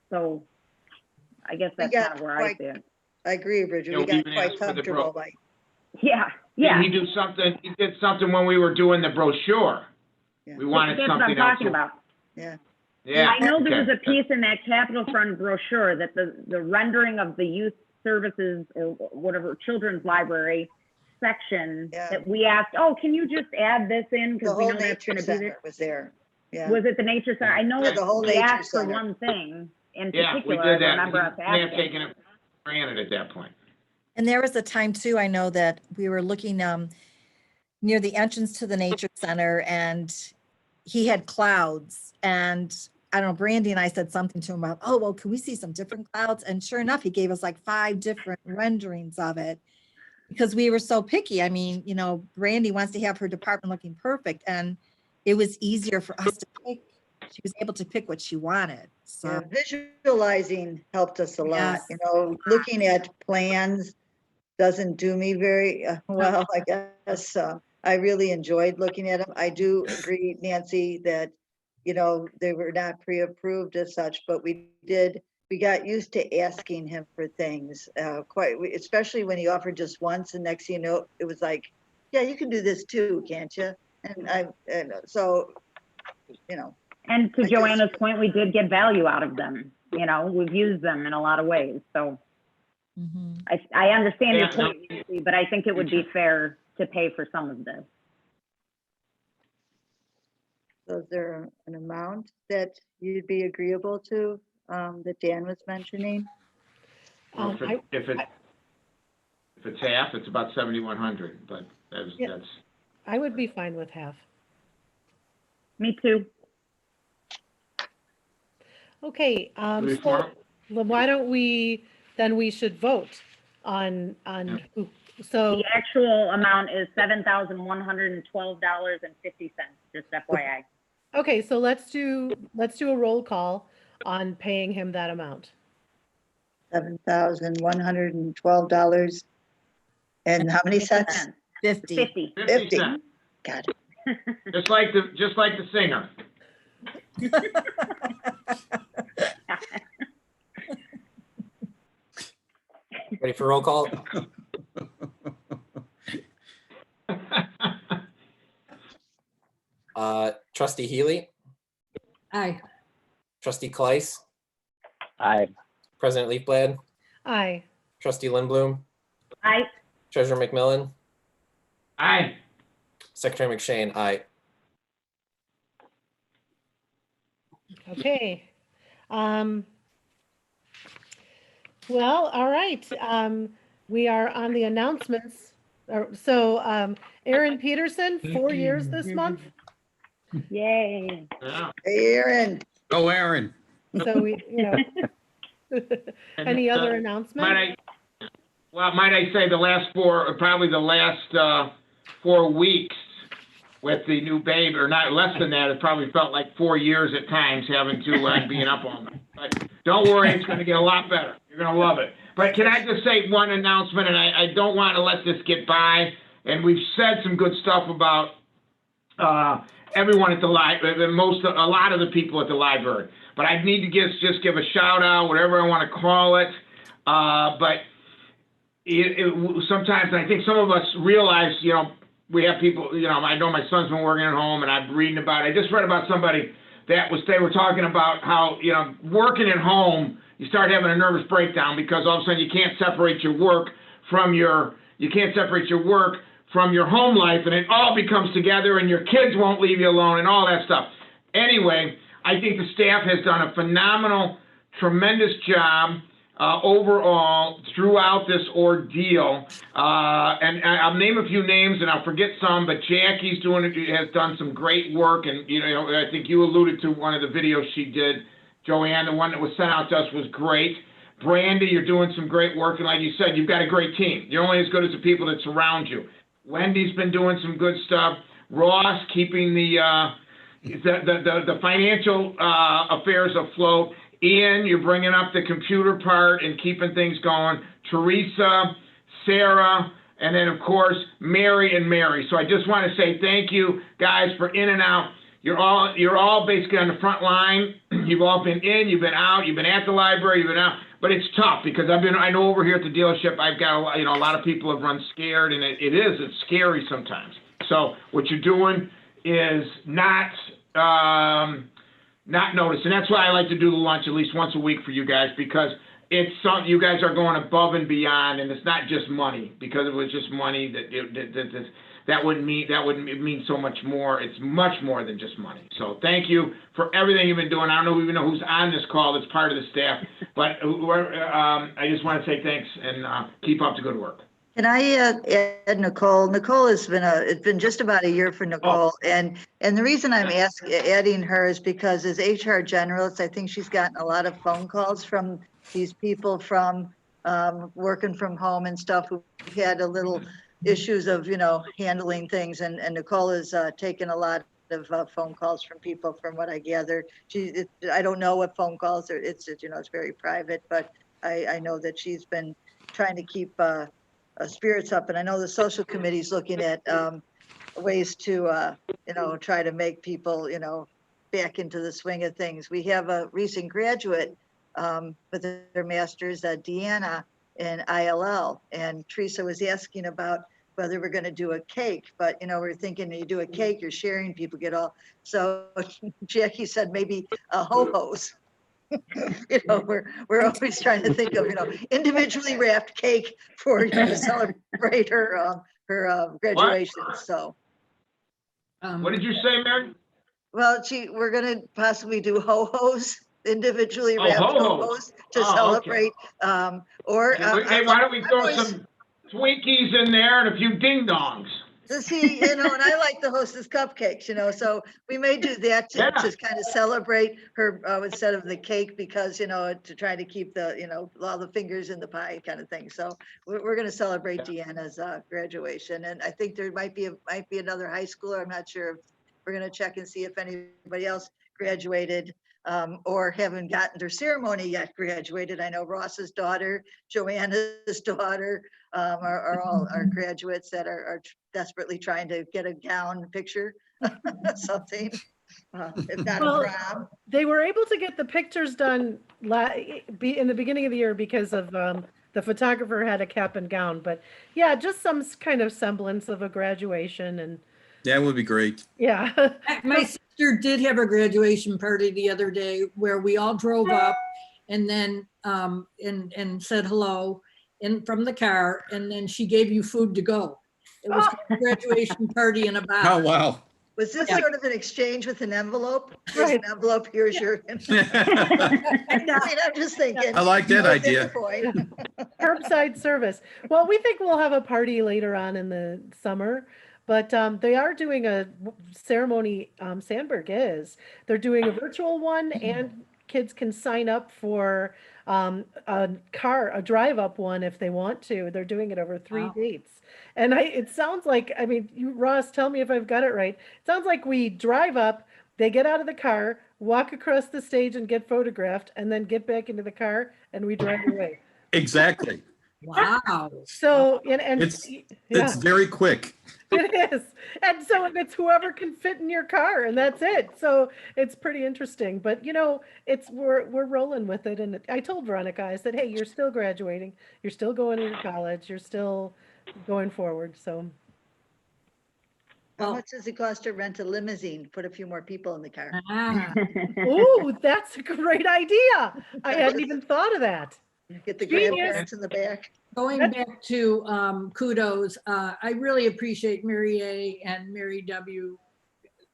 [SPEAKER 16] So I guess that's kind of where I see it.
[SPEAKER 3] I agree, Bridget. We got quite comfortable.
[SPEAKER 16] Yeah.
[SPEAKER 9] He did something when we were doing the brochure. Yeah. We wanted
[SPEAKER 16] that's
[SPEAKER 9] something
[SPEAKER 16] what I'm talking about.
[SPEAKER 3] Yeah.
[SPEAKER 9] Yeah.
[SPEAKER 16] I know there was a piece in that Capital Fund brochure that the rendering of the youth services or whatever children's library section that we asked, can you just add this in because we know that's going to be there.
[SPEAKER 3] Was there? Yeah.
[SPEAKER 16] Was it the nature center? I know
[SPEAKER 3] the whole
[SPEAKER 16] we
[SPEAKER 3] nature
[SPEAKER 16] asked
[SPEAKER 3] center.
[SPEAKER 16] for one thing in
[SPEAKER 9] particular.
[SPEAKER 16] We did that. I remember us asking.
[SPEAKER 9] May have taken it for granted at that point.
[SPEAKER 6] And there was a time too, I know that we were looking near the entrance to the nature center, and he had clouds, and I don't know, Brandy and I said something to him about, well, can we see some different clouds? And sure enough, he gave us like 5 different renderings of it because we were so picky. I mean, Brandy wants to have her department looking perfect, and it was easier for us to pick she was able to pick what she wanted.
[SPEAKER 3] Yeah,
[SPEAKER 6] So,
[SPEAKER 3] visualizing helped us a lot.
[SPEAKER 6] Yes.
[SPEAKER 3] You know, looking at plans doesn't do me very well, I guess. I really enjoyed looking at them. I do agree, Nancy, that, you know, they were not pre-approved as such, but we got used to asking him for things, especially when he offered just once, and next thing you know, it was like, yeah, you can do this too, can't you? And so, you know.
[SPEAKER 16] And to
[SPEAKER 3] I guess-
[SPEAKER 16] Joanna's point, we did get value out of them. You know, we've used them in a lot of ways. So
[SPEAKER 6] mhm.
[SPEAKER 16] I understand your
[SPEAKER 9] Yeah, no.
[SPEAKER 16] point, Nancy, but I think it would be fair to pay for some of this.
[SPEAKER 3] So is there an amount that you'd be agreeable to, that Dan was mentioning?
[SPEAKER 9] Well, if it's half, it's about 7,100, but
[SPEAKER 1] Yeah.
[SPEAKER 9] that's,
[SPEAKER 1] I would be fine with half.
[SPEAKER 16] Me too.
[SPEAKER 1] Okay,
[SPEAKER 9] Do we
[SPEAKER 1] so
[SPEAKER 9] form-
[SPEAKER 1] then why don't we, then we should vote on, who, so,
[SPEAKER 16] The actual amount is $7,112.50, just FYI.
[SPEAKER 1] okay, so let's do a roll call on paying him that amount.
[SPEAKER 3] $7,112. And how many cents?
[SPEAKER 6] 50.
[SPEAKER 16] 50.
[SPEAKER 9] 50 cents,
[SPEAKER 3] God.
[SPEAKER 9] just like the singer.
[SPEAKER 2] Ready for roll call? Trustee Healy,
[SPEAKER 5] Aye.
[SPEAKER 2] Trustee Kleiss,
[SPEAKER 4] Aye.
[SPEAKER 2] President Leafblad,
[SPEAKER 1] Aye.
[SPEAKER 2] Trustee Lindblom,
[SPEAKER 16] Aye.
[SPEAKER 2] Treasurer McMillan,
[SPEAKER 9] Aye.
[SPEAKER 2] Secretary McShane, aye.
[SPEAKER 1] Okay. Well, all right. We are on the announcements. So, Aaron Peterson, 4 years this month.
[SPEAKER 16] Yay.
[SPEAKER 9] Yeah.
[SPEAKER 3] Hey, Aaron.
[SPEAKER 10] Go Aaron.
[SPEAKER 1] So we, any other
[SPEAKER 9] Might
[SPEAKER 1] announcement?
[SPEAKER 9] I say the last probably the last 4 weeks with the new baby, or not less than that, it probably felt like 4 years at times having to and being up all night. But don't worry, it's going to get a lot better. You're going to love it. But can I just say one announcement, and I don't want to let this get by, and we've said some good stuff about everyone at the library, a lot of the people at the library. But I need to just give a shout out, whatever I want to call it. But sometimes I think some of us realize, we have people, I know my son's been working at home, and I'm reading about it. I just read about somebody they were talking about how, working at home, you start having a nervous breakdown because all of a sudden you can't separate your work from your home life, and it all becomes together, and your kids won't leave you alone and all that stuff. Anyway, I think the staff has done a phenomenal, tremendous job overall throughout this ordeal. And I'll name a few names and I'll forget some, but Jackie's has done some great work. And, I think you alluded to one of the videos she did. Joanne, the one that was sent out to us was great. Brandy, you're doing some great work. And like you said, you've got a great team. You're only as good as the people that surround you. Wendy's been doing some good stuff. Ross keeping the financial affairs afloat. Ian, you're bringing up the computer part and keeping things going. Teresa, Sarah, and then, of course, Mary and Mary. So I just want to say thank you, guys, for in and out. You're all basically on the front line. You've all been in, you've been out, you've been at the library, you've been out. But it's tough because I know over here at the dealership, I've got, a lot of people have run scared, and it's scary sometimes. So what you're doing is not noticed. And that's why I like to do the lunch at least once a week for you guys, because it's something you guys are going above and beyond, and it's not just money. Because if it was just money, that wouldn't mean so much more. It's much more than just money. So thank you for everything you've been doing. I don't even know who's on this call that's part of the staff, but I just want to say thanks and keep up the good work.
[SPEAKER 3] Can I add Nicole? Nicole it's been just about a year for Nicole. And the reason I'm adding her is because as HR generalist, I think she's gotten a lot of phone calls from these people from working from home and stuff who had a little issues of, handling things. And Nicole has taken a lot of phone calls from people, from what I gather. I don't know what phone calls are. It's very private, but I know that she's been trying to keep spirits up. And I know the social committee's looking at ways to, try to make people, back into the swing of things. We have a recent graduate with their master's, Deanna, in ILL. And Teresa was asking about whether we're going to do a cake, but we're thinking you do a cake, you're sharing, people get all. So Jackie said maybe ho-hos. We're always trying to think of individually wrapped cake for to celebrate her graduation.
[SPEAKER 9] What?
[SPEAKER 3] So.
[SPEAKER 9] What did you say, Mary?
[SPEAKER 3] Well, we're going to possibly do ho-hos, individually wrapped ho-hos to celebrate.
[SPEAKER 9] Okay. Hey, why don't we throw some Twinkies in there and a few ding dongs?
[SPEAKER 3] To see, and I like the hostess cupcakes, so we may do that to kind of celebrate her instead of the cake, because, to try to keep the, all the fingers in the pie kind of thing. So we're going to celebrate Deanna's graduation. And I think there might be another high schooler. I'm not sure if we're going to check and see if anybody else graduated or haven't gotten their ceremony yet graduated. I know Ross's daughter, Joanna's daughter are all our graduates that are desperately trying to get a gown picture, something, if not a prom.
[SPEAKER 1] They were able to get the pictures done in the beginning of the year because of the photographer had a cap and gown. But yeah, just some kind of semblance of a graduation. And
[SPEAKER 10] that would be great.
[SPEAKER 1] Yeah.
[SPEAKER 5] My sister did have a graduation party the other day where we all drove up and then and said hello from the car, and then she gave you food to go. It was a graduation party in a box.
[SPEAKER 10] Oh, wow.
[SPEAKER 3] Was this sort of an exchange with an envelope? Here's an envelope, here's your. I'm just thinking.
[SPEAKER 10] I like that idea.
[SPEAKER 1] Curbside service. Well, we think we'll have a party later on in the summer, but they are doing a ceremony. Sandberg is. They're doing a virtual one, and kids can sign up for a drive-up one if they want to. They're doing it over 3 dates. And it sounds like, Ross, tell me if I've got it right. It sounds like we drive up, they get out of the car, walk across the stage and get photographed, and then get back into the car and we drive away.
[SPEAKER 10] Exactly.
[SPEAKER 5] Wow.
[SPEAKER 1] So,
[SPEAKER 10] it's very quick.
[SPEAKER 1] It is. And so it's whoever can fit in your car, and that's it. So it's pretty interesting. But we're rolling with it. And I told Veronica, I said, hey, you're still graduating, you're still going to college, you're still going forward. So
[SPEAKER 3] how much does it cost to rent a limousine, put a few more people in the car?
[SPEAKER 1] Oh, that's a great idea. I hadn't even thought of that.
[SPEAKER 3] Get the grandparents in the back.
[SPEAKER 5] Going back to kudos, I really appreciate Mary A. and Mary W.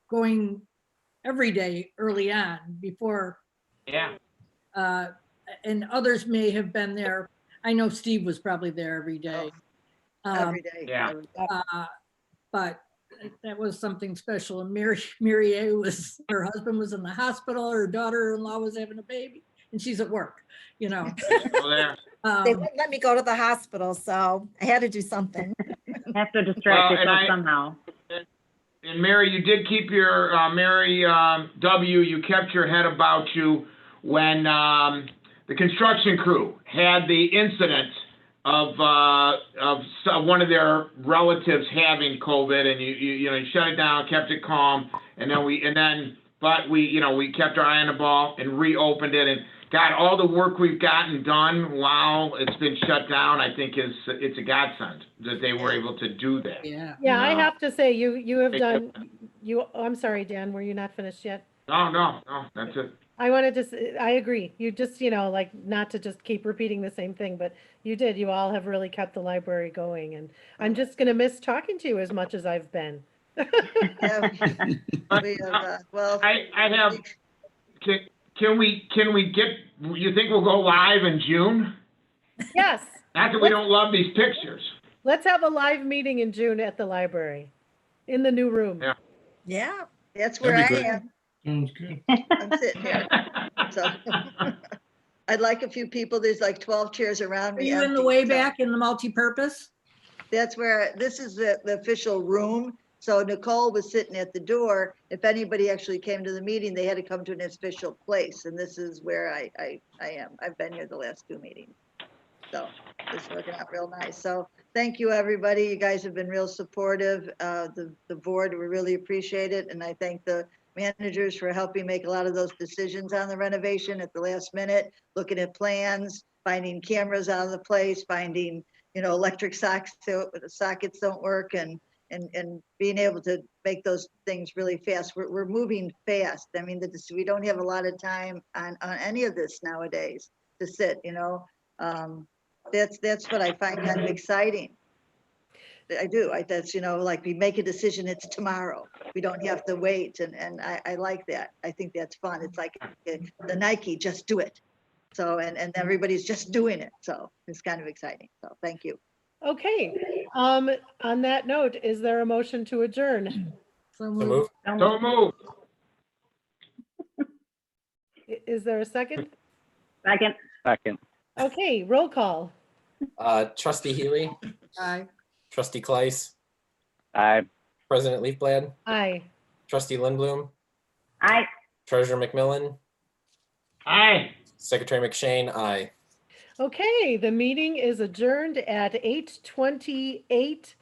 [SPEAKER 5] going every day early on before.
[SPEAKER 9] Yeah.
[SPEAKER 5] And others may have been there. I know Steve was probably there every day.
[SPEAKER 3] Every day.
[SPEAKER 9] Yeah.
[SPEAKER 5] But that was something special. And Mary A. her husband was in the hospital, her daughter-in-law was having a baby, and she's at work,
[SPEAKER 6] They wouldn't let me go to the hospital, so I had to do something.
[SPEAKER 16] Have to distract yourself somehow.
[SPEAKER 9] And Mary, you did keep your, Mary W., you kept your head about you when the construction crew had the incident of one of their relatives having COVID, and you shut it down, kept it calm, and then we kept our eye on the ball and reopened it, and God, all the work we've gotten done while it's been shut down, I think it's a godsend that they were able to do that.
[SPEAKER 5] Yeah.
[SPEAKER 1] Yeah, I have to say you have done I'm sorry, Dan, were you not finished yet?
[SPEAKER 9] No, that's it.
[SPEAKER 1] I agree. You just, not to just keep repeating the same thing, but you all have really kept the library going, and I'm just going to miss talking to you as much as I've been.
[SPEAKER 9] Can we get, you think we'll go live in June?
[SPEAKER 1] Yes.
[SPEAKER 9] Not that we don't love these pictures.
[SPEAKER 1] Let's have a live meeting in June at the library, in the new room.
[SPEAKER 9] Yeah.
[SPEAKER 3] Yeah, that's where I am.
[SPEAKER 12] Sounds good.
[SPEAKER 3] I'm sitting here. So I'd like a few people. There's like 12 chairs around
[SPEAKER 5] Are
[SPEAKER 3] me.
[SPEAKER 5] you in the way back in the multi-purpose?
[SPEAKER 3] That's where, this is the official room. So Nicole was sitting at the door. If anybody actually came to the meeting, they had to come to an official place. And this is where I am. I've been here the last 2 meetings. So it's working out real nice. So thank you, everybody. You guys have been real supportive. The board, we really appreciate it. And I thank the managers for helping make a lot of those decisions on the renovation at the last minute, looking at plans, finding cameras out of the place, finding, you know, electric sockets, so the sockets don't work, and being able to make those things really fast. We're moving fast. I mean, we don't have a lot of time on any of this nowadays to sit, you know. That's what I find kind of exciting. I do. That's, you know, like we make a decision, it's tomorrow. We don't have to wait. And I like that. I think that's fun. It's like the Nike, just do it. So, and everybody's just doing it. So it's kind of exciting. So thank you.
[SPEAKER 1] Okay. On that note, is there a motion to adjourn?
[SPEAKER 5] So
[SPEAKER 2] So
[SPEAKER 5] moved.
[SPEAKER 2] move.
[SPEAKER 9] Don't move.
[SPEAKER 1] Is there a second?
[SPEAKER 16] Second.
[SPEAKER 4] Second.
[SPEAKER 1] Okay, roll call.
[SPEAKER 2] Trustee Healy,
[SPEAKER 5] Aye.
[SPEAKER 2] Trustee Kleiss,
[SPEAKER 4] Aye.
[SPEAKER 2] President Leafblad,
[SPEAKER 1] Aye.
[SPEAKER 2] Trustee Lindblom,
[SPEAKER 16] Aye.
[SPEAKER 2] Treasurer McMillan,
[SPEAKER 9] Aye.
[SPEAKER 2] Secretary McShane, aye.
[SPEAKER 1] Okay, the meeting is adjourned at 8:28